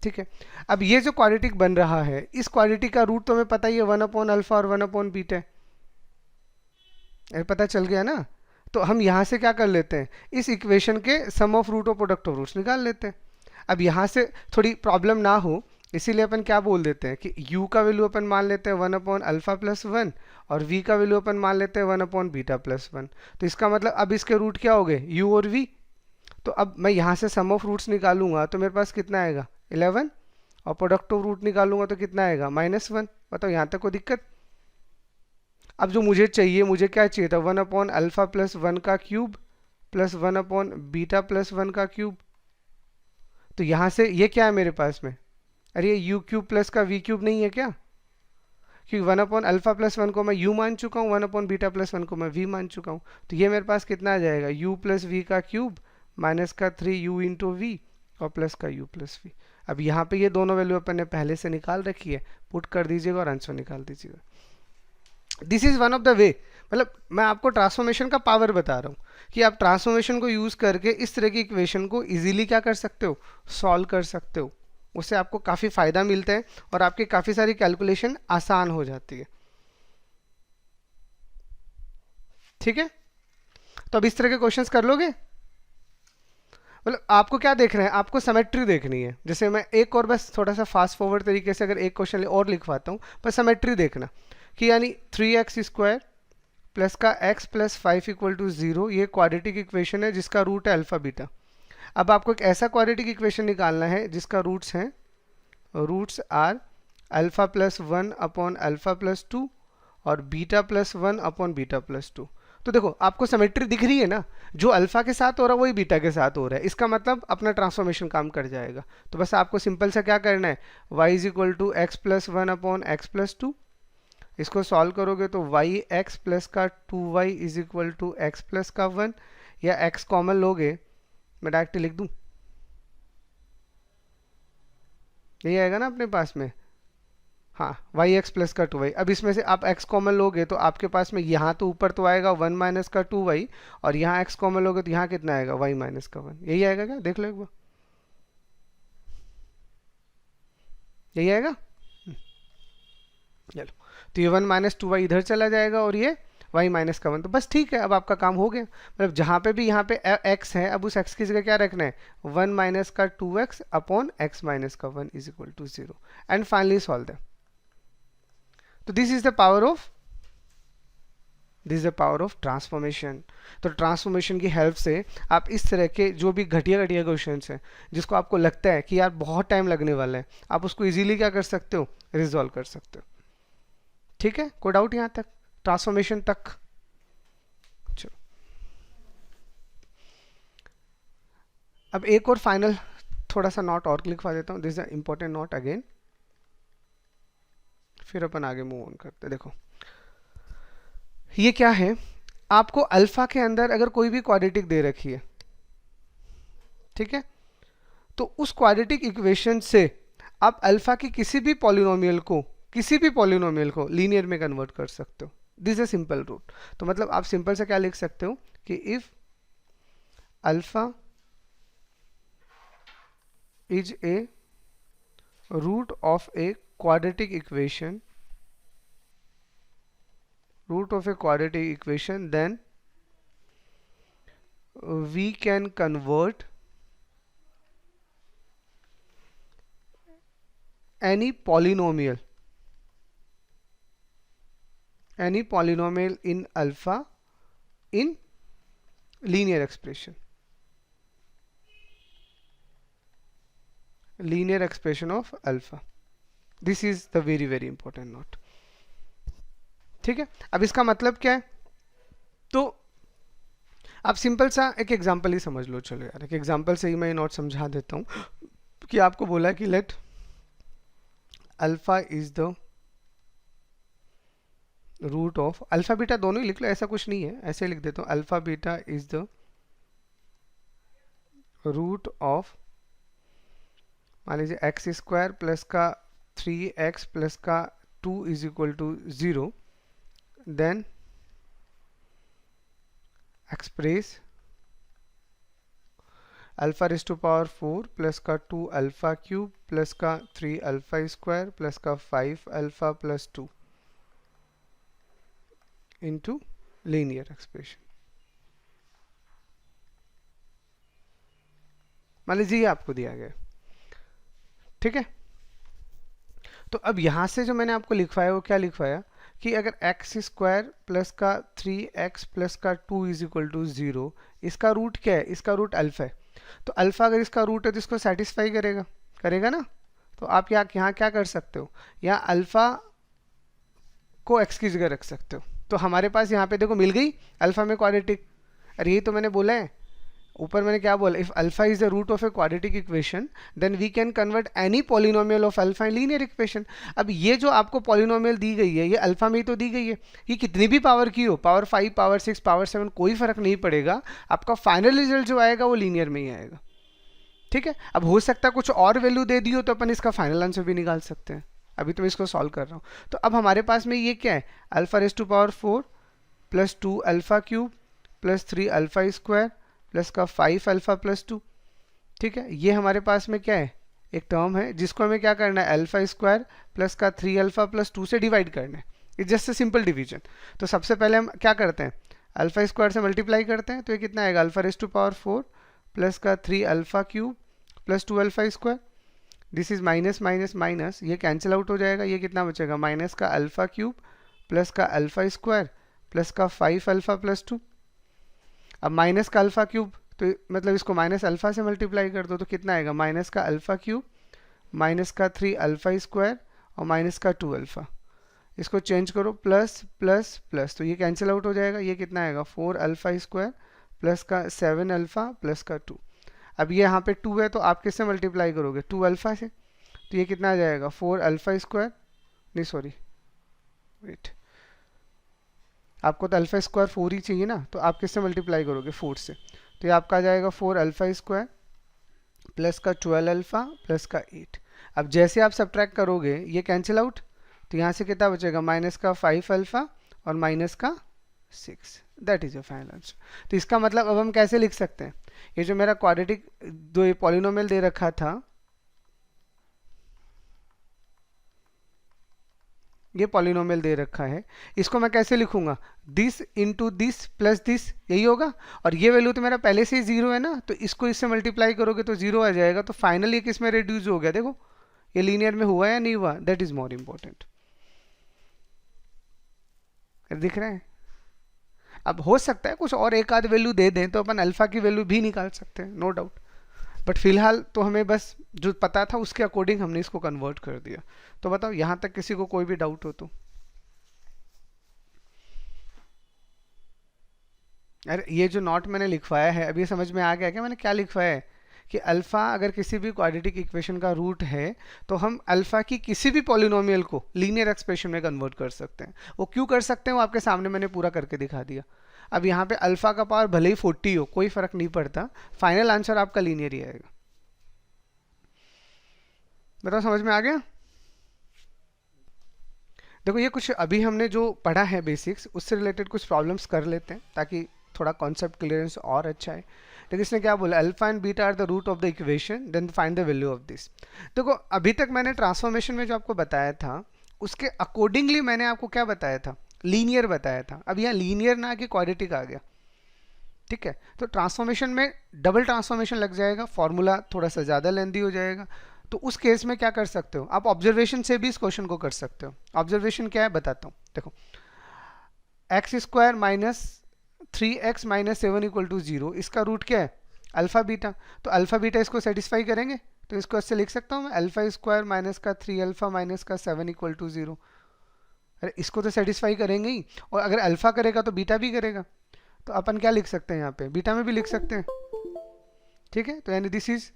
ठीक है। अब ये जो क्वाड्रेटिक बन रहा है, इस क्वाड्रेटिक का रूट तो हमें पता ही है, 1/अल्फा और 1/बीटा है। पता चल गया ना। तो हम यहाँ से क्या कर लेते हैं, इस इक्वेशन के सम ऑफ रूट और प्रोडक्ट ऑफ रूट्स निकाल लेते हैं। अब यहाँ से थोड़ी प्रॉब्लम ना हो, इसीलिए अपन क्या बोल देते हैं कि u का वैल्यू अपन मान लेते हैं 1/अल्फा प्लस 1 और v का वैल्यू अपन मान लेते हैं 1/बीटा प्लस 1। तो इसका मतलब अब इसके रूट क्या हो गए, u और v। तो अब मैं यहाँ से सम ऑफ रूट्स निकालूंगा तो मेरे पास कितना आएगा 11, और प्रोडक्ट ऑफ रूट निकालूंगा तो कितना आएगा -1। बताओ यहाँ तक कोई दिक्कत। अब जो मुझे चाहिए, मुझे क्या चाहिए था, 1/अल्फा प्लस 1 का क्यूब प्लस 1/बीटा प्लस 1 का क्यूब। तो यहाँ से ये क्या है मेरे पास में, अरे ये u क्यूब प्लस का v क्यूब नहीं है क्या, क्योंकि 1/अल्फा प्लस 1 को मैं u मान चुका हूँ, 1/बीटा प्लस 1 को मैं v मान चुका हूँ। तो ये मेरे पास कितना आ जाएगा, u प्लस v का क्यूब माइनस का 3u इंटू वी और प्लस का u प्लस v। अब यहाँ पे ये दोनों वैल्यू अपन ने पहले से निकाल रखी है, पुट कर दीजिएगा और आंसर निकाल दीजिएगा। This is one of the way, मतलब मैं आपको ट्रांसफॉर्मेशन का पावर बता रहा हूँ कि आप ट्रांसफॉर्मेशन को यूज करके इस तरह की इक्वेशन को इजीली क्या कर सकते हो, सॉल्व कर सकते हो। उससे आपको काफ़ी फ़ायदा मिलता है और आपकी काफ़ी सारी कैलकुलेशन आसान हो जाती है। ठीक है, तो अब इस तरह के क्वेश्चंस कर लोगे। मतलब आपको क्या देखना है, आपको सिमेट्री देखनी है। जैसे मैं एक और बस थोड़ा सा फास्ट फॉरवर्ड तरीके से अगर एक क्वेश्चन और लिखवाता हूँ, बस सिमेट्री देखना कि यानी 3x² प्लस का x प्लस 5 इक्वल टू 0, ये क्वाड्रेटिक इक्वेशन है जिसका रूट है अल्फा बीटा। अब आपको एक ऐसा क्वाड्रेटिक इक्वेशन निकालना है जिसका रूट्स हैं, रूट्स आर अल्फा प्लस 1/अल्फा प्लस 2 और बीटा प्लस 1/बीटा प्लस 2। तो देखो आपको सिमेट्री दिख रही है ना, जो अल्फा के साथ हो रहा है वही बीटा के साथ हो रहा है, इसका मतलब अपना ट्रांसफॉर्मेशन काम कर जाएगा। तो बस आपको सिंपल सा क्या करना है, y is equal to x plus 1/x+2। इसको सॉल्व करोगे तो वाई एक्स प्लस का 2y is equal to x plus का 1, या x कॉमन लोगे, मैं डायरेक्ट लिख दूं, यही आएगा ना अपने पास में, हाँ वाई एक्स प्लस का 2y। अब इसमें से आप x कॉमन लोगे तो आपके पास में यहाँ तो ऊपर तो आएगा 1 माइनस का 2y, और यहाँ x कॉमन लोगे तो यहाँ कितना आएगा y माइनस का 1। यही आएगा क्या, देख लो एक बार, यही आएगा। चलो, तो ये 1 माइनस 2y इधर चला जाएगा और ये y माइनस का 1। तो बस ठीक है, अब आपका काम हो गया। मतलब जहाँ पे भी यहाँ पे x है, अब उस x की जगह क्या रखना है, 1 माइनस का 2x अपॉन x माइनस का 1 is equal to 0, and finally solve that. तो this is the power of transformation. तो ट्रांसफॉर्मेशन की हेल्प से आप इस तरह के जो भी घटिया घटिया क्वेश्चंस हैं, जिसको आपको लगता है कि यार बहुत टाइम लगने वाला है, आप उसको इजीली क्या कर सकते हो, रिजॉल्व कर सकते हो। ठीक है, कोई डाउट यहाँ तक, ट्रांसफॉर्मेशन तक। चलो, अब एक और फाइनल थोड़ा सा नोट और लिखवा देता हूँ, this is important note again, फिर अपन आगे मूव ऑन करते हैं। देखो ये क्या है, आपको अल्फा के अंदर अगर कोई भी क्वाड्रेटिक दे रखी है, ठीक है, तो उस क्वाड्रेटिक इक्वेशन से आप अल्फा की किसी भी पॉलिनोमियल को लीनियर में कन्वर्ट कर सकते हो। This is simple root. तो मतलब आप सिंपल से क्या लिख सकते हो कि if alpha is a root of a quadratic equation, then we can convert any polynomial in alpha in linear expression of alpha. This is the very very important note. ठीक है, अब इसका मतलब क्या है, तो आप सिंपल सा एक एग्जांपल ही समझ लो। चलो यार, एक एग्जांपल से ही मैं नोट समझा देता हूँ कि आपको बोला कि let alpha is the root of, alpha beta दोनों ही लिख लो, ऐसा कुछ नहीं है, ऐसे ही लिख देता हूँ, alpha beta is the root of, मान लीजिए x² प्लस का 3x प्लस का 2 is equal to 0, then express alpha raise to power 4 plus का 2 अल्फा क्यूब प्लस का 3 अल्फा स्क्वायर प्लस का 5 alpha plus 2 into linear expression. मान लीजिए आपको दिया गया, ठीक है। तो अब यहां से जो मैंने आपको लिखवाया वो क्या लिखवाया कि अगर एक्स स्क्वायर प्लस का 3x प्लस का 2 इज इक्वल टू 0, इसका रूट क्या है, इसका रूट अल्फा है। तो अल्फा अगर इसका रूट है तो इसको सेटिस्फाई करेगा, करेगा ना। तो आप यहाँ क्या कर सकते हो, यहाँ अल्फा को एक्स की जगह रख सकते हो। तो हमारे पास यहाँ पे देखो मिल गई अल्फा में क्वाड्रेटिक। अरे ये तो मैंने बोला है ऊपर, मैंने क्या बोला, if alpha is the root of a quadratic equation then we can convert any polynomial of alpha in linear equation. अब ये जो आपको पॉलिनोमियल दी गई है ये अल्फा में ही तो दी गई है, ये कितनी भी पावर की हो, पावर 5 पावर 6 पावर 7 कोई फर्क नहीं पड़ेगा, आपका फाइनल रिजल्ट जो आएगा वो लीनियर में ही आएगा, ठीक है। अब हो सकता है कुछ और वैल्यू दे दी हो तो अपन इसका फाइनल आंसर भी निकाल सकते हैं, अभी तो मैं इसको सॉल्व कर रहा हूँ। तो अब हमारे पास में ये क्या है, alpha raise to power 4 plus 2 alpha cube plus 3 alpha square plus का 5 अल्फा प्लस 2, ठीक है। ये हमारे पास में क्या है, एक टर्म है जिसको हमें क्या करना है, अल्फा स्क्वायर प्लस का 3 अल्फा प्लस 2 से डिवाइड करना है। It's just a simple division. तो सबसे पहले हम क्या करते हैं, अल्फा स्क्वायर से मल्टीप्लाई करते हैं, तो ये कितना आएगा, alpha raise to power 4 plus का 3 alpha cube plus 2 alpha square, this is minus minus minus, ये कैंसिल आउट हो जाएगा, ये कितना बचेगा, माइनस का अल्फा क्यूब प्लस का अल्फा स्क्वायर प्लस का 5 अल्फा प्लस 2। अब माइनस का अल्फा क्यूब तो मतलब इसको माइनस अल्फा से मल्टीप्लाई कर दो तो कितना आएगा, माइनस का अल्फा क्यूब माइनस का 3 अल्फा स्क्वायर और माइनस का 2 अल्फा, इसको चेंज करो प्लस प्लस प्लस, तो ये कैंसिल आउट हो जाएगा, ये कितना आएगा 4 अल्फा स्क्वायर प्लस का 7 अल्फा प्लस का 2। अब ये यहाँ पे 2 है तो आप किससे मल्टीप्लाई करोगे, 2 अल्फा से, तो ये कितना आ जाएगा 4 अल्फा स्क्वायर, नहीं सॉरी वेट, आपको तो अल्फा स्क्वायर 4 ही चाहिए ना, तो आप किससे मल्टीप्लाई करोगे 4 से, तो ये आपका आ जाएगा 4 अल्फा स्क्वायर प्लस का 12 अल्फा प्लस का 8। अब जैसे आप सब्ट्रैक्ट करोगे ये कैंसिल आउट, तो यहाँ से कितना बचेगा, माइनस का 5 अल्फा और माइनस का 6, that is your final answer. तो इसका मतलब अब हम कैसे लिख सकते हैं, ये जो मेरा क्वाड्रेटिक जो ये पॉलिनोमियल दे रखा था, ये पॉलिनोमियल दे रखा है, इसको मैं कैसे लिखूंगा, this into this plus this, यही होगा। और ये वैल्यू तो मेरा पहले से ही 0 है ना, तो इसको इससे मल्टीप्लाई करोगे तो 0 आ जाएगा। तो फाइनली ये किस में रिड्यूस हो गया, देखो ये लीनियर में हुआ या नहीं हुआ, दैट इज मोर इम्पोर्टेंट, दिख रहा है। अब हो सकता है कुछ और एक आध वैल्यू दे दें तो अपन अल्फा की वैल्यू भी निकाल सकते हैं, नो डाउट, बट फिलहाल तो हमें बस जो पता था उसके अकॉर्डिंग हमने इसको कन्वर्ट कर दिया। तो बताओ यहां तक किसी को कोई भी डाउट हो तो। अरे ये जो नोट मैंने लिखवाया है अभी समझ में आ गया क्या मैंने क्या लिखवाया है, कि अल्फा अगर किसी भी क्वाड्रेटिक इक्वेशन का रूट है तो हम अल्फा की किसी भी पॉलिनोमियल को लीनियर एक्सप्रेशन में कन्वर्ट कर सकते हैं। वो क्यों कर सकते हैं वो आपके सामने मैंने पूरा करके दिखा दिया। अब यहाँ पे अल्फा का पावर भले ही 40 हो कोई फर्क नहीं पड़ता, फाइनल आंसर आपका लीनियर ही आएगा। बताओ समझ में आ गया। देखो ये कुछ अभी हमने जो पढ़ा है बेसिक्स उससे रिलेटेड कुछ प्रॉब्लम्स कर लेते हैं ताकि थोड़ा कॉन्सेप्ट क्लियरेंस और अच्छा है। देखिए इसने क्या बोला, alpha and beta are the root of the equation then find the value of this. देखो अभी तक मैंने ट्रांसफॉर्मेशन में जो आपको बताया था उसके अकॉर्डिंगली मैंने आपको क्या बताया था, लीनियर बताया था। अब यहाँ लीनियर ना कि क्वाड्रेटिक आ गया, ठीक है। तो ट्रांसफॉर्मेशन में डबल ट्रांसफॉर्मेशन लग जाएगा, फॉर्मूला थोड़ा सा ज़्यादा लेंदी हो जाएगा। तो उस केस में क्या कर सकते हो आप, ऑब्जर्वेशन से भी इस क्वेश्चन को कर सकते हो। ऑब्जर्वेशन क्या है बताता हूँ, देखो X square minus 3x minus 7 equal to 0, इसका रूट क्या है अल्फा बीटा। तो अल्फा बीटा इसको सेटिस्फाई करेंगे, तो इसको ऐसे लिख सकता हूँ मैं, अल्फा स्क्वायर माइनस का 3 अल्फा माइनस का 7 इक्वल टू 0। अरे इसको तो सेटिस्फाई करेंगे ही, और अगर अल्फा करेगा तो बीटा भी करेगा। तो अपन क्या लिख सकते हैं यहाँ पे, बीटा में भी लिख सकते हैं, ठीक है। तो यानी दिस इज,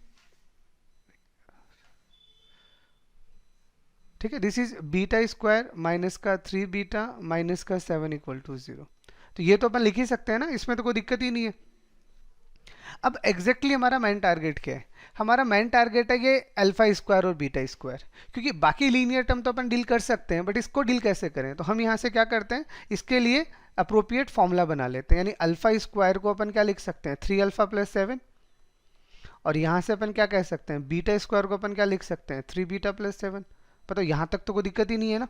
ठीक है, this is beta square minus का 3 बीटा माइनस का 7 इक्वल टू 0। तो ये तो अपन लिख ही सकते हैं ना, इसमें तो कोई दिक्कत ही नहीं है। अब एग्जैक्टली हमारा मेन टारगेट क्या है? हमारा मेन टारगेट है ये अल्फा स्क्वायर और बीटा स्क्वायर, क्योंकि बाकी लीनियर टर्म तो अपन डील कर सकते हैं, बट इसको डील कैसे करें? तो हम यहाँ से क्या करते हैं, इसके लिए अप्रोप्रिएट फॉर्मूला बना लेते हैं। यानी अल्फा स्क्वायर को अपन क्या लिख सकते हैं, 3 अल्फा प्लस 7, और यहाँ से अपन क्या कह सकते हैं, बीटा स्क्वायर को अपन क्या लिख सकते हैं, 3 बीटा प्लस 7। पता यहाँ तक तो कोई दिक्कत ही नहीं है ना।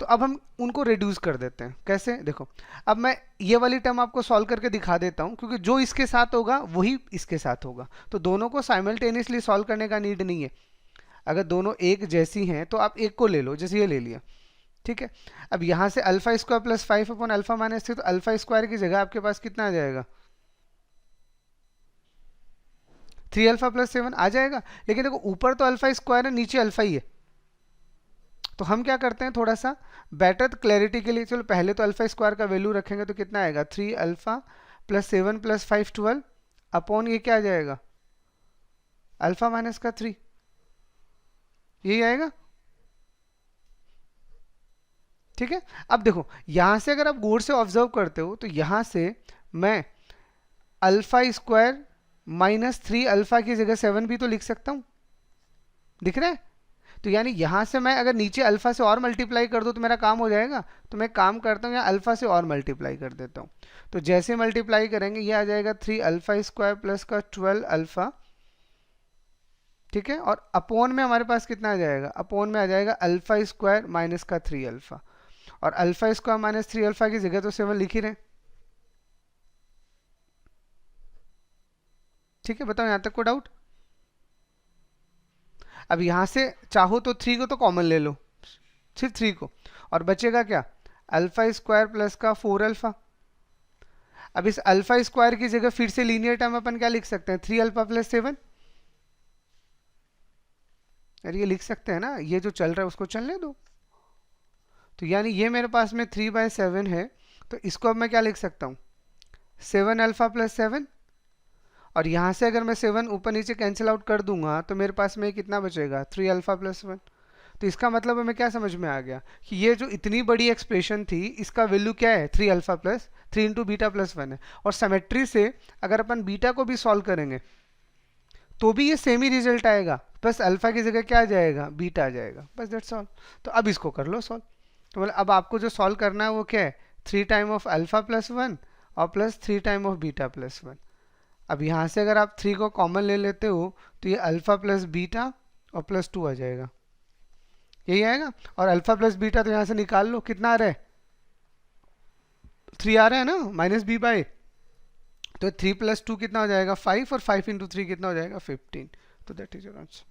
तो अब हम उनको रिड्यूस कर देते हैं। कैसे? देखो, अब मैं ये वाली टर्म आपको सॉल्व करके दिखा देता हूँ, क्योंकि जो इसके साथ होगा वही इसके साथ होगा, तो दोनों को साइमल्टेनियसली सॉल्व करने का नीड नहीं है। अगर दोनों एक जैसी हैं तो आप एक को ले लो, जैसे ये ले लिया, ठीक है। अब यहाँ से alpha square plus 5 upon alpha minus 3, तो अल्फा स्क्वायर की जगह आपके पास कितना आ जाएगा, 3 अल्फा प्लस 7 आ जाएगा। लेकिन देखो, ऊपर तो अल्फा स्क्वायर है, नीचे अल्फा ही है, तो हम क्या करते हैं, थोड़ा सा बेटर क्लैरिटी के लिए, चलो पहले तो अल्फा स्क्वायर का वैल्यू रखेंगे, तो कितना आएगा, 3 अल्फा प्लस 7 प्लस 5 12 अपॉन ये क्या आ जाएगा, अल्फा माइनस का 3, यही आएगा, ठीक है। अब देखो, यहां से अगर आप गौर से ऑब्जर्व करते हो तो यहां से मैं अल्फा स्क्वायर माइनस 3 अल्फा की जगह 7 भी तो लिख सकता हूं, दिख रहा है? तो यानी यहां से मैं अगर नीचे अल्फा से और मल्टीप्लाई कर दूं तो मेरा काम हो जाएगा। तो मैं काम करता हूं, यहाँ अल्फा से और मल्टीप्लाई कर देता हूं। तो जैसे मल्टीप्लाई करेंगे ये आ जाएगा 3 अल्फा स्क्वायर प्लस का 12 अल्फा, ठीक है। और अपोन में हमारे पास कितना आ जाएगा, अपोन में आ जाएगा अल्फा स्क्वायर माइनस का 3 अल्फा, और अल्फा स्क्वायर माइनस 3 अल्फा की जगह तो 7 लिख ही रहे, ठीक है। बताओ यहां तक को डाउट? अब यहां से चाहो तो 3 को तो कॉमन ले लो, सिर्फ 3 को, और बचेगा क्या, अल्फा स्क्वायर प्लस का 4 अल्फा। अब इस अल्फा स्क्वायर की जगह फिर से लीनियर टर्म अपन क्या लिख सकते हैं, 3 अल्फा प्लस 7। यार ये लिख सकते हैं ना, ये जो चल रहा है उसको चलने दो। तो यानी ये मेरे पास में 3/7 है, तो इसको अब मैं क्या लिख सकता हूँ, 7 अल्फा प्लस 7, और यहाँ से अगर मैं 7 ऊपर नीचे कैंसिल आउट कर दूंगा तो मेरे पास में कितना बचेगा, 3 अल्फा प्लस 1। तो इसका मतलब हमें क्या समझ में आ गया कि ये जो इतनी बड़ी एक्सप्रेशन थी इसका वैल्यू क्या है, 3 alpha plus 3 into beta plus 1 है। और सिमेट्री से अगर अपन बीटा को भी सॉल्व करेंगे तो भी ये सेम ही रिजल्ट आएगा, बस अल्फा की जगह क्या आ जाएगा, बीटा आ जाएगा, बस दैट्स ऑल। तो अब इसको कर लो सॉल्व। तो मतलब अब आपको जो सॉल्व करना है वो क्या है, 3 टाइम ऑफ अल्फा प्लस 1 और plus 3 time of beta plus 1। अब यहाँ से अगर आप 3 को कॉमन ले लेते हो तो ये अल्फा प्लस बीटा और प्लस 2 आ जाएगा, यही आएगा। और अल्फा प्लस बीटा तो यहाँ से निकाल लो, कितना आ रहा है, 3 आ रहा है ना, माइनस बी बाई, तो 3 प्लस 2 कितना हो जाएगा, 5, और 5 इंटू 3 कितना हो जाएगा, 15। तो दैट इज योर आंसर।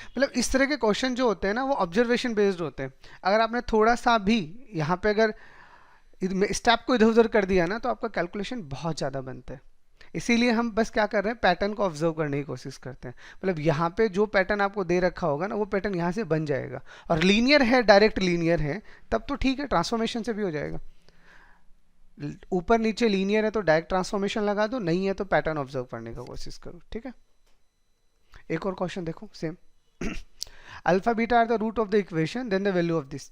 मतलब इस तरह के क्वेश्चन जो होते हैं ना वो ऑब्जर्वेशन बेस्ड होते हैं। अगर आपने थोड़ा सा भी यहाँ पे अगर स्टेप को इधर उधर कर दिया ना तो आपका कैलकुलेशन बहुत ज़्यादा बनता है। इसीलिए हम बस क्या कर रहे हैं, पैटर्न को ऑब्जर्व करने की कोशिश करते हैं। मतलब यहाँ पे जो पैटर्न आपको दे रखा होगा ना वो पैटर्न यहाँ से बन जाएगा, और लीनियर है, डायरेक्ट लीनियर है तब तो ठीक है, ट्रांसफॉर्मेशन से भी हो जाएगा। ऊपर नीचे लीनियर है तो डायरेक्ट ट्रांसफॉर्मेशन लगा दो, नहीं है तो पैटर्न ऑब्जर्व करने का कोशिश करो, ठीक है। एक और क्वेश्चन देखो same. Alpha beta are the root of the equation, then the value of this.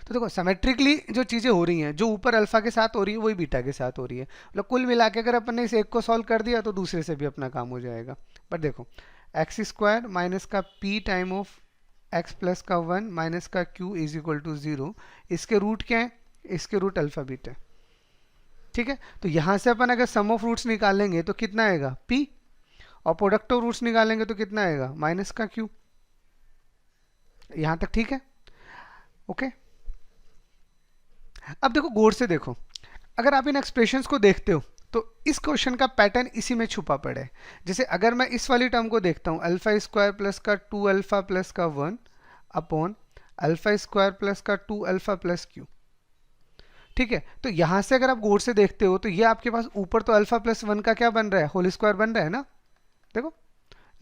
तो देखो सिमेट्रिकली जो चीज़ें हो रही हैं, जो ऊपर अल्फा के साथ हो रही है वही बीटा के साथ हो रही है। मतलब कुल मिला के अगर अपन ने इस एक को सॉल्व कर दिया तो दूसरे से भी अपना काम हो जाएगा। बट देखो, एक्स स्क्वायर माइनस का P time of x plus का 1 माइनस का क्यू इज इक्वल टू 0, इसके रूट क्या है, इसके रूट अल्फा बीटा, ठीक है। तो यहाँ से अपन अगर सम ऑफ रूट्स निकालेंगे तो कितना आएगा, पी, और प्रोडक्ट ऑफ रूट्स निकालेंगे तो कितना आएगा, माइनस का क्यू। यहाँ तक ठीक है, ओके। अब देखो गौर से देखो, अगर आप इन एक्सप्रेशंस को देखते हो तो इस क्वेश्चन का पैटर्न इसी में छुपा पड़ा है। जैसे अगर मैं इस वाली टर्म को देखता हूँ, अल्फा स्क्वायर प्लस का 2 अल्फा प्लस का 1 अपॉन अल्फा स्क्वायर प्लस का 2 अल्फा प्लस क्यू, ठीक है। तो यहाँ से अगर आप गौर से देखते हो तो ये आपके पास ऊपर तो अल्फा प्लस 1 का क्या बन रहा है, होल स्क्वायर बन रहा है ना। देखो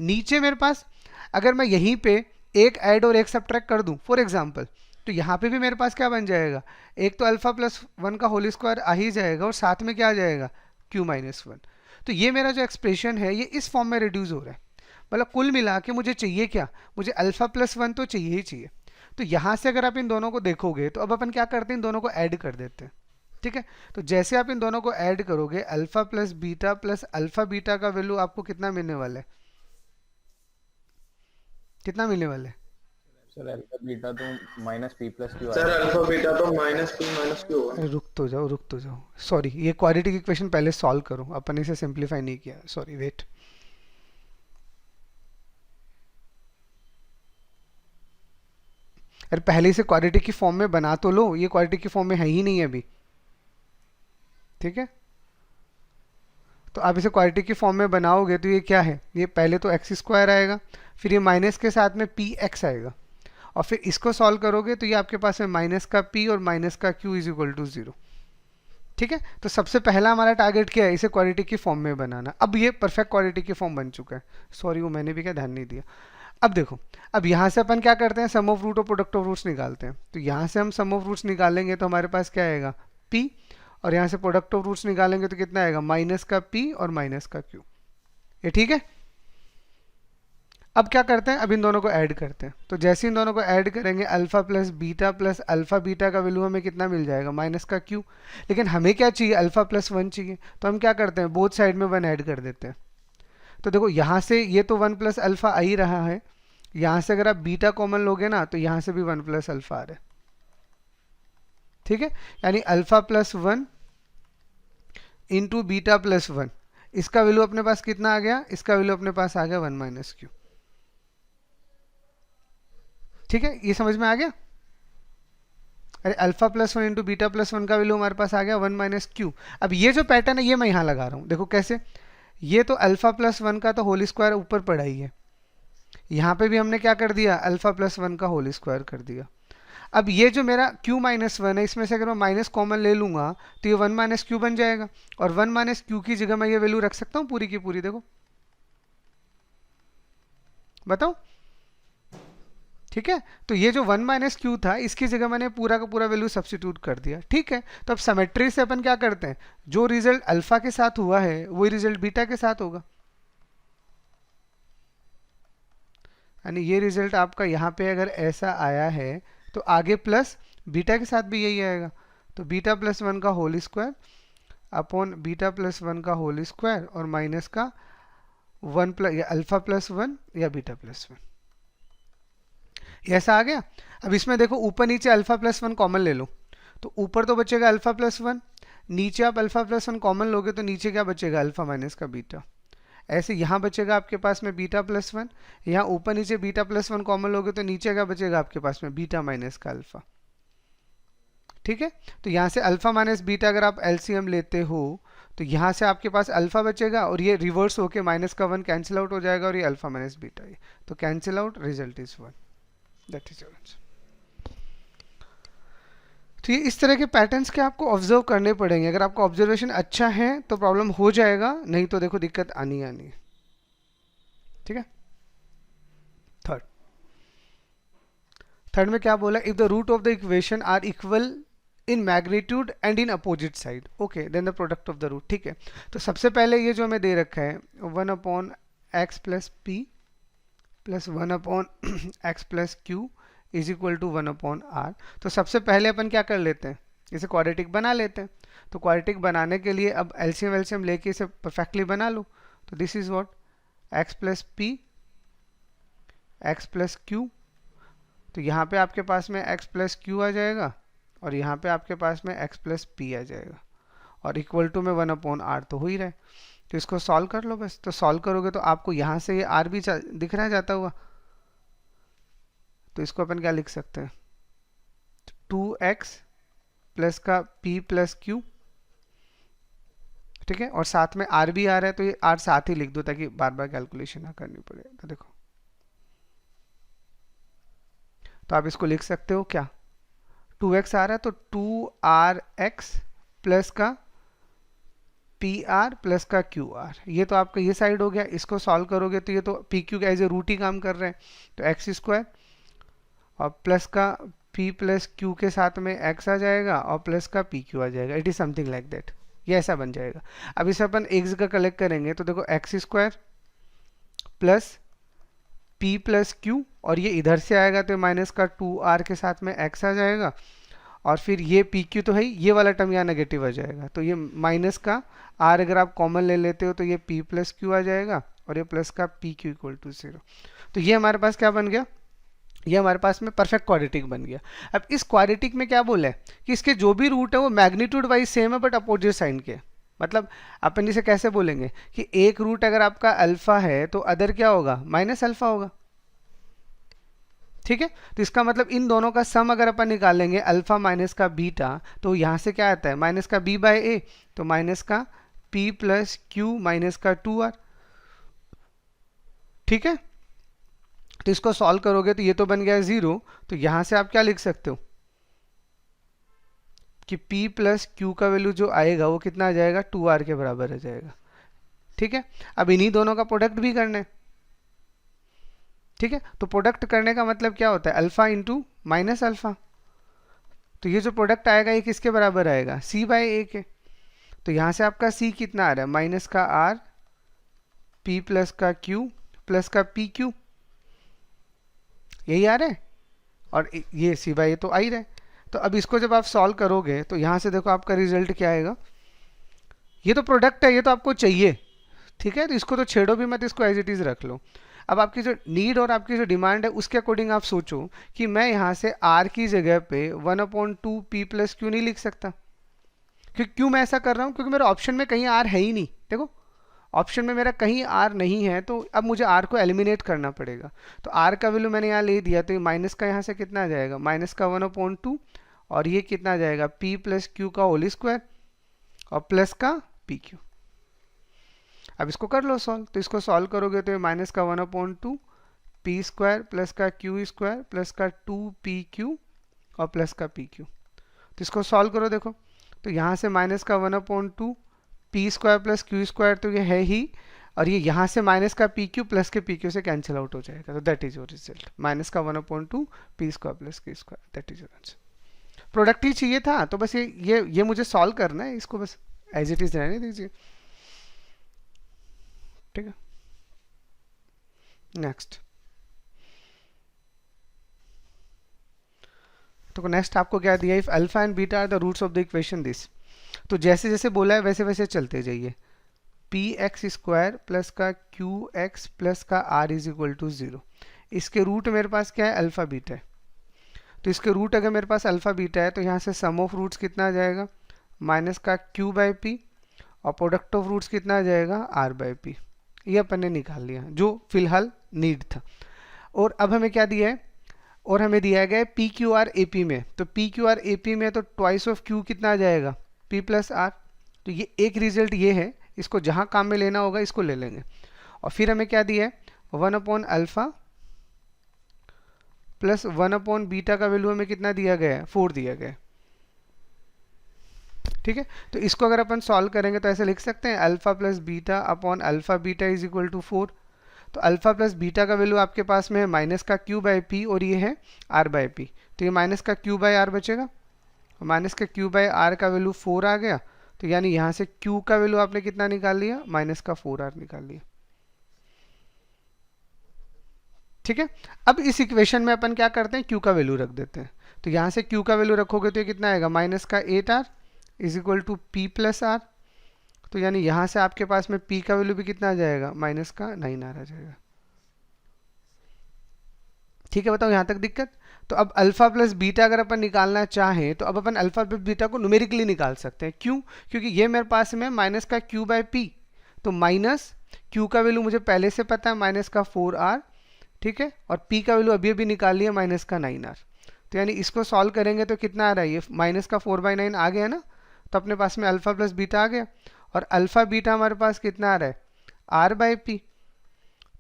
नीचे मेरे पास अगर मैं यहीं पे एक ऐड और एक सब्ट्रैक्ट कर दूं फॉर एग्जांपल, तो यहाँ पे भी मेरे पास क्या बन जाएगा, एक तो अल्फा प्लस 1 का होल स्क्वायर आ ही जाएगा और साथ में क्या आ जाएगा, क्यू माइनस 1। तो ये मेरा जो एक्सप्रेशन है ये इस फॉर्म में रिड्यूस हो रहा है। मतलब कुल मिला के मुझे चाहिए क्या, मुझे अल्फा प्लस 1 तो चाहिए ही चाहिए। तो यहाँ से अगर आप इन दोनों को देखोगे तो अब अपन क्या करते हैं, इन दोनों को ऐड कर देते हैं, ठीक है। तो जैसे आप इन दोनों को ऐड करोगे अल्फा प्लस अल्फा बीटा का वैल्यू आपको कितना मिलने वाला है, कितना मिलने वाला है? सर अल्फा बीटा तो minus P plus Q sir आएगा। अल्फा बीटा तो माइनस क्यू होगा। अरे रुक तो जाओ, सॉरी, ये क्वाड्रेटिक इक्वेशन पहले सॉल्व करो, अपन इसे सिंप्लीफाई नहीं किया, सॉरी वेट। अरे पहले इसे क्वाड्रेटिक की फॉर्म में बना तो लो, ये क्वाड्रेटिक की फॉर्म में है ही नहीं अभी, ठीक है। तो आप इसे क्वाड्रेटिक की फॉर्म में बनाओगे तो ये क्या है, ये पहले तो एक्स स्क्वायर आएगा, फिर ये माइनस के साथ में पी एक्स आएगा, और फिर इसको सॉल्व करोगे तो ये आपके पास है माइनस का p और माइनस का q इज इक्वल टू 0, ठीक है। तो सबसे पहला हमारा टारगेट क्या है, इसे क्वाड्रेटिक की फॉर्म में बनाना। अब ये परफेक्ट क्वाड्रेटिक की फॉर्म बन चुका है, सॉरी वो मैंने भी क्या ध्यान नहीं दिया। अब देखो, अब यहाँ से अपन क्या करते हैं, सम ऑफ रूट और प्रोडक्ट ऑफ रूट्स निकालते हैं। तो यहाँ से हम सम ऑफ रूट्स निकालेंगे तो हमारे पास क्या आएगा p, और यहाँ से प्रोडक्ट ऑफ रूट्स निकालेंगे तो कितना आएगा माइनस का p और माइनस का q, ये ठीक है। अब क्या करते हैं, अब इन दोनों को ऐड करते हैं। तो जैसे इन दोनों को ऐड करेंगे अल्फा प्लस अल्फा बीटा का वैल्यू हमें कितना मिल जाएगा माइनस का q, लेकिन हमें क्या चाहिए अल्फा प्लस 1 चाहिए, तो हम क्या करते हैं बोथ साइड में 1 ऐड कर देते हैं। तो देखो यहाँ से ये तो 1 प्लस अल्फा आ ही रहा है, यहाँ से अगर आप बीटा कॉमन लोगे ना तो यहाँ से भी 1 प्लस अल्फा आ रहा है, ठीक है। यानी alpha plus 1 into beta plus 1, इसका वैल्यू अपने पास कितना आ गया, इसका वैल्यू अपने पास आ गया 1 माइनस q, ठीक है। ये समझ में आ गया। अरे alpha plus 1 into beta plus 1 का वैल्यू हमारे पास आ गया 1 माइनस q। अब ये जो पैटर्न है ये मैं यहाँ लगा रहा हूँ, देखो कैसे, ये तो अल्फा प्लस 1 का तो होल स्क्वायर ऊपर पड़ा ही है, यहाँ पे भी हमने क्या कर दिया अल्फा प्लस 1 का होल स्क्वायर कर दिया। अब ये जो मेरा q माइनस 1 है, इसमें से अगर मैं माइनस कॉमन ले लूंगा तो ये 1 माइनस q बन जाएगा, और 1 माइनस q की जगह मैं ये वैल्यू रख सकता हूँ पूरी की पूरी, देखो बताओ, ठीक है। तो ये जो 1 माइनस क्यू था इसकी जगह मैंने पूरा का पूरा वैल्यू सब्स्टिट्यूट कर दिया, ठीक है। तो अब सिमेट्री से अपन क्या करते हैं, जो रिजल्ट अल्फा के साथ हुआ है वही रिजल्ट बीटा के साथ होगा, यानी ये रिजल्ट आपका यहाँ पे अगर ऐसा आया है तो आगे प्लस बीटा के साथ भी यही आएगा। तो बीटा प्लस 1 का whole square upon beta plus 1 का होल स्क्वायर और माइनस का 1 प्लस या अल्फा प्लस 1 या बीटा प्लस 1, ऐसा आ गया। अब इसमें देखो ऊपर नीचे अल्फा प्लस 1 कॉमन ले लो, तो ऊपर तो बचेगा अल्फा प्लस 1, नीचे आप अल्फा प्लस 1 कॉमन लोगे तो नीचे क्या बचेगा अल्फा माइनस का बीटा, ऐसे यहाँ बचेगा आपके पास में बीटा प्लस 1, यहाँ ऊपर नीचे बीटा प्लस 1 कॉमन लोगे तो नीचे क्या बचेगा आपके पास में बीटा माइनस का अल्फा, ठीक है। तो यहाँ से अल्फा माइनस बीटा अगर आप एलसीएम लेते हो तो यहाँ से आपके पास अल्फा बचेगा और ये रिवर्स होके माइनस का 1 कैंसिल आउट हो जाएगा और ये अल्फा माइनस बीटा, ये तो cancel out, result is 1, that is your answer. तो ये इस तरह के पैटर्न्स के आपको ऑब्जर्व करने पड़ेंगे, अगर आपका ऑब्जर्वेशन अच्छा है तो प्रॉब्लम हो जाएगा, नहीं तो देखो दिक्कत आनी है, ठीक है। थर्ड में क्या बोला, if the root of the equation are equal in magnitude and in opposite side, okay then the product of the root, ठीक है। तो सबसे पहले ये जो हमें दे रखा है 1 upon x plus P plus 1 upon x plus Q is equal to 1 upon R. तो सबसे पहले अपन क्या कर लेते हैं, इसे क्वाड्रेटिक बना लेते हैं। तो क्वाड्रेटिक बनाने के लिए अब एलसीएम लेके इसे परफेक्टली बना लो। तो this is what x plus P x plus Q, तो यहाँ पे आपके पास में x प्लस क्यू आ जाएगा और यहाँ पे आपके पास में x प्लस पी आ जाएगा, और इक्वल टू में 1 अपॉन आर तो हो ही रहा है। तो इसको सॉल्व कर लो बस, तो सॉल्व करोगे तो आपको यहाँ से ये r भी दिख रहा है जाता हुआ, तो इसको अपन क्या लिख सकते हैं 2x प्लस का p प्लस क्यू, ठीक है, और साथ में r भी आ रहा है तो ये r साथ ही लिख दो ताकि बार बार कैलकुलेशन ना करनी पड़े। तो देखो, तो आप इसको लिख सकते हो क्या, 2x आ रहा है तो 2rx प्लस का pr प्लस का qr, ये तो आपका ये साइड हो गया। इसको सॉल्व करोगे तो ये तो P Q as a root ही काम कर रहे हैं, तो एक्स स्क्वायर और प्लस का p प्लस क्यू के साथ में x आ जाएगा और प्लस का पी क्यू आ जाएगा, it is something like that, ये ऐसा बन जाएगा। अब इसे अपन एक जगह कलेक्ट करेंगे तो देखो X square plus p plus Q, और ये इधर से आएगा तो माइनस का 2r के साथ में x आ जाएगा, और फिर ये पी क्यू तो है ही, ये वाला टर्म यहाँ नेगेटिव आ जाएगा, तो ये माइनस का आर अगर आप कॉमन ले लेते हो तो ये पी प्लस क्यू आ जाएगा और ये प्लस का पी क्यू इक्वल टू 0। तो ये हमारे पास क्या बन गया, ये हमारे पास में परफेक्ट क्वाड्रेटिक बन गया। अब इस क्वाड्रेटिक में क्या बोला है कि इसके जो भी रूट है वो मैग्नीट्यूड वाइज सेम है बट अपोजिट साइन के। मतलब अपन इसे कैसे बोलेंगे कि एक रूट अगर आपका अल्फा है तो अदर क्या होगा, माइनस अल्फा होगा। ठीक है, तो इसका मतलब इन दोनों का सम अगर अपन निकालेंगे अल्फा माइनस का बीटा, तो यहाँ से क्या आता है माइनस का बी बाय ए, तो माइनस का पी प्लस क्यू माइनस का 2r। ठीक है, तो इसको सॉल्व करोगे तो ये तो बन गया 0, तो यहां से आप क्या लिख सकते हो कि p प्लस क्यू का वैल्यू जो आएगा वो कितना आ जाएगा, 2r के बराबर आ जाएगा। ठीक है, अब इन्हीं दोनों का प्रोडक्ट भी करना है। ठीक है, तो प्रोडक्ट करने का मतलब क्या होता है, अल्फा इंटू माइनस अल्फा। तो ये जो प्रोडक्ट आएगा ये किसके बराबर आएगा, c बाय ए के। तो यहां से आपका c कितना आ रहा है, माइनस का r p प्लस का q प्लस का पी क्यू, यही आ रहा है, और ये सी बाई ये तो आ ही रहा है। तो अब इसको जब आप सॉल्व करोगे तो यहाँ से देखो आपका रिजल्ट क्या आएगा, ये तो प्रोडक्ट है, ये तो आपको चाहिए। ठीक है, तो इसको तो छेड़ो भी मत, इसको एज इट इज़ रख लो। अब आपकी जो नीड और आपकी जो डिमांड है उसके अकॉर्डिंग आप सोचो कि मैं यहाँ से आर की जगह पे 1/2 पी प्लस क्यू नहीं लिख सकता। क्यों मैं ऐसा कर रहा हूँ, क्योंकि मेरे ऑप्शन में कहीं आर है ही नहीं। देखो ऑप्शन में मेरा कहीं आर नहीं है, तो अब मुझे आर को एलिमिनेट करना पड़ेगा। तो आर का वैल्यू मैंने यहाँ ले दिया, तो माइनस का यहाँ से कितना आ जाएगा, माइनस का 1/2, और ये कितना आ जाएगा p प्लस क्यू का होल स्क्वायर और प्लस का पी क्यू। अब इसको कर लो सॉल्व, तो इसको सॉल्व करोगे तो ये माइनस का 1/2 पी स्क्वायर प्लस का क्यू स्क्वायर प्लस का 2pq और प्लस का pq। तो इसको सॉल्व करो, देखो तो यहाँ से माइनस का 1/2 P square plus Q square तो ये है ही, और ये यहाँ से माइनस का पी क्यू प्लस के पी क्यू से कैंसिल आउट हो जाएगा, तो that is your result, minus का 1/2 P square plus Q square, that is your answer. Product ही चाहिए था, तो बस ये मुझे सॉल्व करना है, इसको बस एज इट इज रहने दीजिए। ठीक है, नेक्स्ट। तो नेक्स्ट आपको क्या दिया, if alpha and beta are the roots of the equation this. तो जैसे जैसे बोला है वैसे वैसे चलते जाइए। पी एक्स स्क्वायर प्लस का क्यू एक्स प्लस का आर इज इक्वल टू 0। इसके रूट मेरे पास क्या है, अल्फा बीटा है। तो इसके रूट अगर मेरे पास अल्फा बीटा है तो यहाँ से सम ऑफ रूट्स कितना आ जाएगा, माइनस का क्यू बाई पी, और प्रोडक्ट ऑफ रूट्स कितना आ जाएगा, आर बाई पी। ये अपन ने निकाल लिया जो फिलहाल नीड था। और अब हमें क्या दिया है, और हमें दिया गया है P Q R A P में। तो P Q R A P में तो ट्वाइस ऑफ क्यू कितना आ जाएगा, पी प्लस आर। तो ये एक रिजल्ट ये है, इसको जहाँ काम में लेना होगा इसको ले लेंगे। और फिर हमें क्या दिया है, 1/अल्फा प्लस 1/बीटा का वैल्यू हमें कितना दिया गया है, 4 दिया गया है। ठीक है, तो इसको अगर अपन सॉल्व करेंगे तो ऐसे लिख सकते हैं, alpha plus beta upon alpha beta is equal to 4। तो अल्फा प्लस बीटा का वैल्यू आपके पास में है माइनस का क्यू बाई पी, और ये है आर बाई पी। तो ये माइनस का क्यू बाई आर बचेगा, माइनस का क्यू बाई आर का वैल्यू 4 आ गया। तो यानी यहाँ से q का वैल्यू आपने कितना निकाल लिया, माइनस का 4r निकाल लिया। ठीक है, अब इस इक्वेशन में अपन क्या करते हैं, q का वैल्यू रख देते हैं। तो यहाँ से q का वैल्यू रखोगे तो ये कितना आएगा, माइनस का 8r is equal to P plus R. तो यानी यहाँ से आपके पास में p का वैल्यू भी कितना आ जाएगा, माइनस का 9r आ जाएगा। ठीक है, बताओ यहाँ तक दिक्कत। तो अब अल्फा प्लस बीटा अगर अपन निकालना चाहें तो अब अपन अल्फा प्लस बीटा को न्यूमेरिकली निकाल सकते हैं। क्यों, क्योंकि ये मेरे पास में माइनस का क्यू बाई पी, तो माइनस क्यू का वैल्यू मुझे पहले से पता है माइनस का 4r। ठीक है, और p का वैल्यू अभी अभी निकाल लिया माइनस का 9r। तो यानी इसको सॉल्व करेंगे तो कितना आ रहा है, ये माइनस का 4/9 आ गया ना। तो अपने पास में अल्फा प्लस बीटा आ गया, और अल्फा बीटा हमारे पास कितना आ रहा है, आर बाई पी।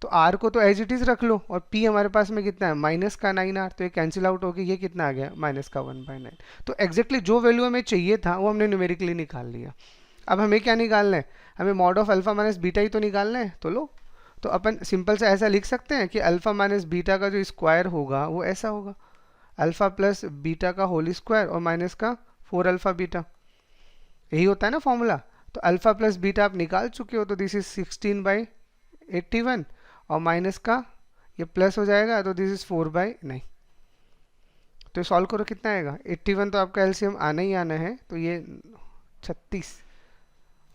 तो r को तो एज इट इज रख लो, और p हमारे पास में कितना है, माइनस का 9r। तो ये कैंसिल आउट हो गया, ये कितना आ गया, माइनस का 1/9। तो एग्जैक्टली जो वैल्यू हमें चाहिए था वो हमने न्यूमेरिकली निकाल लिया। अब हमें क्या निकालना है, हमें mod of alpha minus beta ही तो निकालना है। तो लो, तो अपन सिंपल से ऐसा लिख सकते हैं कि अल्फा माइनस बीटा का जो स्क्वायर होगा वो ऐसा होगा, अल्फा प्लस बीटा का होल स्क्वायर और माइनस का 4 अल्फा बीटा। यही होता है ना फॉर्मूला। तो अल्फा प्लस बीटा आप निकाल चुके हो, तो दिस इज 16/81, और माइनस का ये प्लस हो जाएगा, तो दिस इज 4/9। तो सॉल्व करो कितना आएगा, 81 तो आपका एलसीएम आना ही आना है, तो ये 36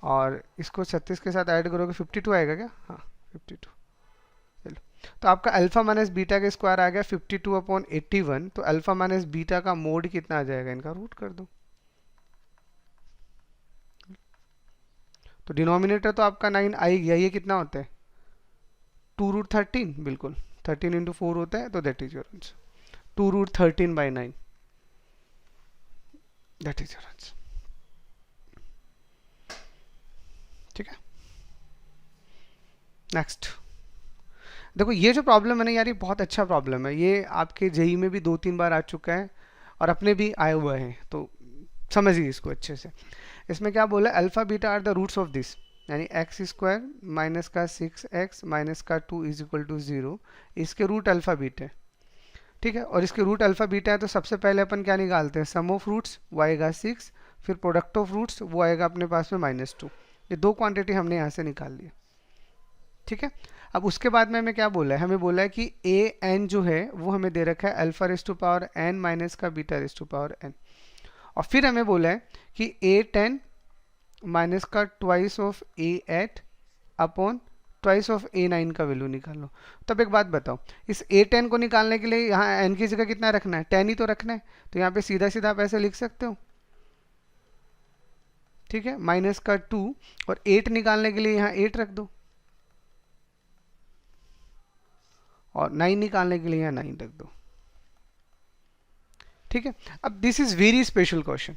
और इसको 36 के साथ ऐड करोगे 52 आएगा क्या, हाँ 52। चलो तो आपका अल्फा माइनस बीटा का स्क्वायर आ गया 52/81, तो अल्फा माइनस बीटा का मोड कितना आ जाएगा, इनका रूट कर दो। तो डिनोमिनेटर तो आपका 9 आ ही गया, ये कितना होता है 2√13, बिल्कुल 13 इंटू 4 होता है, तो that is your answer 2√13/9, that is your answer. ठीक है, नेक्स्ट देखो ये जो प्रॉब्लम है ना यार, ये बहुत अच्छा प्रॉब्लम है, ये आपके जेई में भी 2-3 बार आ चुका है और अपने भी आए हुए हैं, तो समझिए इसको अच्छे से। इसमें क्या बोला, alpha beta are the roots of this, यानी एक्स स्क्वायर माइनस का 6x माइनस का 2 इज इक्वल टू 0, इसके रूट अल्फा बीटा है। ठीक है, और इसके रूट अल्फा बीटा है, तो सबसे पहले अपन क्या निकालते हैं, सम ऑफ रूट्स वो आएगा 6, फिर प्रोडक्ट ऑफ रूट्स वो आएगा अपने पास में -2, ये दो क्वांटिटी हमने यहाँ से निकाल लिया। ठीक है, अब उसके बाद में हमें क्या बोला है, हमें बोला है कि ए एन जो है वो हमें दे रखा है alpha raise to power N minus का beta raise to power N, और फिर हमें बोला है कि A10 माइनस का twice of A8 upon twice of A9 का वैल्यू निकाल लो। तब एक बात बताओ, इस A10 को निकालने के लिए यहाँ n की जगह कितना रखना है, 10 ही तो रखना है, तो यहाँ पे सीधा सीधा आप ऐसे लिख सकते हो। ठीक है, माइनस का 2 और 8 निकालने के लिए यहाँ 8 रख दो, और 9 निकालने के लिए यहाँ 9 रख दो। ठीक है, अब this is very special question.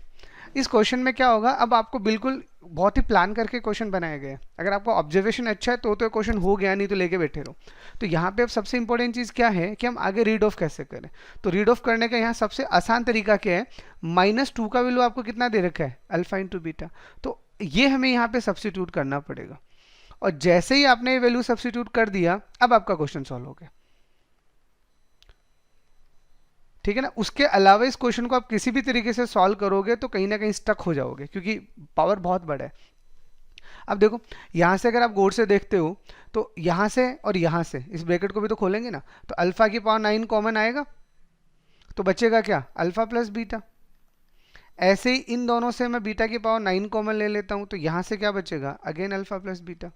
इस क्वेश्चन में क्या होगा, अब आपको बिल्कुल बहुत ही प्लान करके क्वेश्चन बनाया गया है, अगर आपका ऑब्जर्वेशन अच्छा है तो क्वेश्चन हो गया, नहीं तो लेके बैठे रहो। तो यहाँ पे अब सबसे इंपॉर्टेंट चीज़ क्या है कि हम आगे रीड ऑफ कैसे करें, तो रीड ऑफ करने का यहाँ सबसे आसान तरीका क्या है, -2 का वैल्यू आपको कितना दे रखा है, अल्फा इंटू बीटा, तो ये हमें यहाँ पे सब्स्टिट्यूट करना पड़ेगा, और जैसे ही आपने वैल्यू सब्स्टिट्यूट कर दिया, अब आपका क्वेश्चन सॉल्व हो गया। ठीक है ना, उसके अलावा इस क्वेश्चन को आप किसी भी तरीके से सॉल्व करोगे तो कहीं ना कहीं स्टक हो जाओगे, क्योंकि पावर बहुत बड़ा है। अब देखो यहाँ से अगर आप गौर से देखते हो तो यहाँ से और यहाँ से इस ब्रैकेट को भी तो खोलेंगे ना, तो अल्फा की पावर 9 कॉमन आएगा, तो बचेगा क्या, अल्फा प्लस बीटा। ऐसे ही इन दोनों से मैं बीटा की पावर 9 कॉमन ले लेता हूँ, तो यहाँ से क्या बचेगा, अगेन अल्फा प्लस बीटा,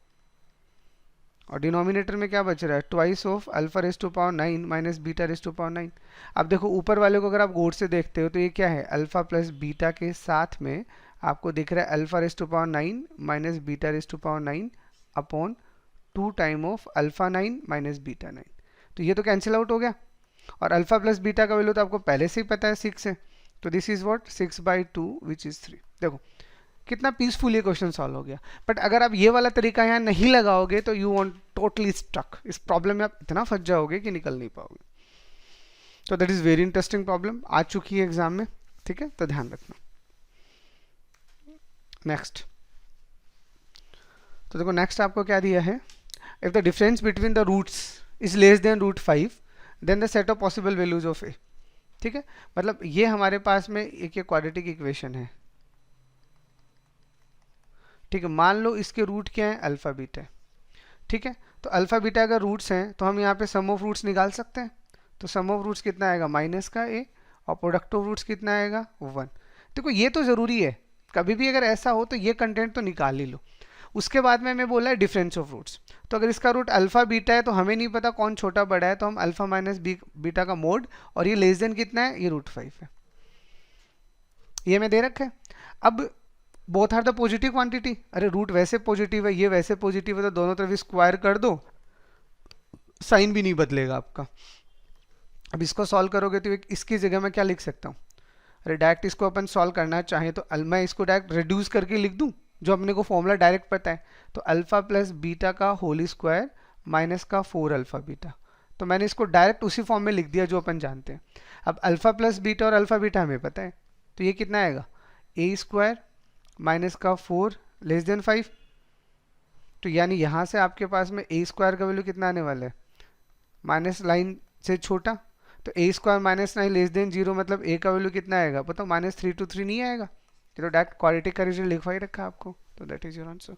और डिनोमिनेटर में क्या बच रहा है, twice of alpha raise to power 9 minus beta raise to power 9। अब देखो ऊपर वाले को अगर आप गौर से देखते हो तो ये क्या है, अल्फा प्लस बीटा के साथ में आपको दिख रहा है alpha raise to power 9 minus beta raise to power 9 upon 2 time of alpha 9 minus beta 9, तो ये तो कैंसिल आउट हो गया, और अल्फा प्लस बीटा का वैल्यू तो आपको पहले से ही पता है 6 है, तो this is what 6/2 which is 3। देखो कितना पीसफुल ये क्वेश्चन सॉल्व हो गया। बट अगर आप ये वाला तरीका यहाँ नहीं लगाओगे तो यू वांट टोटली स्टक, इस प्रॉब्लम में आप इतना फंस जाओगे कि निकल नहीं पाओगे। तो that is very interesting problem, आ चुकी है एग्जाम में। ठीक है, तो ध्यान रखना। नेक्स्ट, तो देखो नेक्स्ट आपको क्या दिया है, if the difference between the roots is less than √5 then the set of possible values of ए। ठीक है, मतलब ये हमारे पास में एक क्वाड्रेटिक इक्वेशन है। ठीक है, मान लो इसके रूट क्या है, अल्फा बीटा है। ठीक है, तो अल्फा बीटा अगर रूट्स हैं तो हम यहाँ पे सम ऑफ रूट्स निकाल सकते हैं, तो सम ऑफ रूट्स कितना आएगा, माइनस का ए, और प्रोडक्ट ऑफ रूट्स कितना आएगा, 1। देखो ये तो ज़रूरी है, कभी भी अगर ऐसा हो तो ये कंटेंट तो निकाल ही लो। उसके बाद में हमें बोला है डिफरेंस ऑफ रूट्स, तो अगर इसका रूट अल्फा बीटा है तो हमें नहीं पता कौन छोटा बड़ा है, तो हम अल्फा माइनस बीटा का मोड, और ये लेस देन कितना है, ये √5 है, ये हमें दे रखा है। अब both are the positive quantity, अरे रूट वैसे पॉजिटिव है, ये वैसे पॉजिटिव है, तो दोनों तरफ स्क्वायर कर दो, साइन भी नहीं बदलेगा आपका। अब इसको सॉल्व करोगे तो इसकी जगह मैं क्या लिख सकता हूँ, अरे डायरेक्ट इसको अपन सॉल्व करना चाहें तो मैं इसको डायरेक्ट रिड्यूस करके लिख दूँ, जो अपने को फॉर्मूला डायरेक्ट पता है, तो अल्फा प्लस बीटा का होल स्क्वायर माइनस का 4 अल्फा बीटा, तो मैंने इसको डायरेक्ट उसी फॉर्म में लिख दिया जो अपन जानते हैं। अब अल्फा प्लस बीटा और अल्फा बीटा हमें पता है, तो ये कितना आएगा, ए स्क्वायर माइनस का 4 लेस देन 5, तो यानी यहाँ से आपके पास में ए स्क्वायर का वैल्यू कितना आने वाला है, माइनस लाइन से छोटा, तो ए स्क्वायर माइनस 9 लेस देन 0, मतलब ए का वैल्यू कितना आएगा, पता -3 to 3 नहीं आएगा, ये तो डायरेक्ट क्वाड्रेटिक का रिजल्ट लिखवा ही रखा है आपको, तो दैट इज योर आंसर।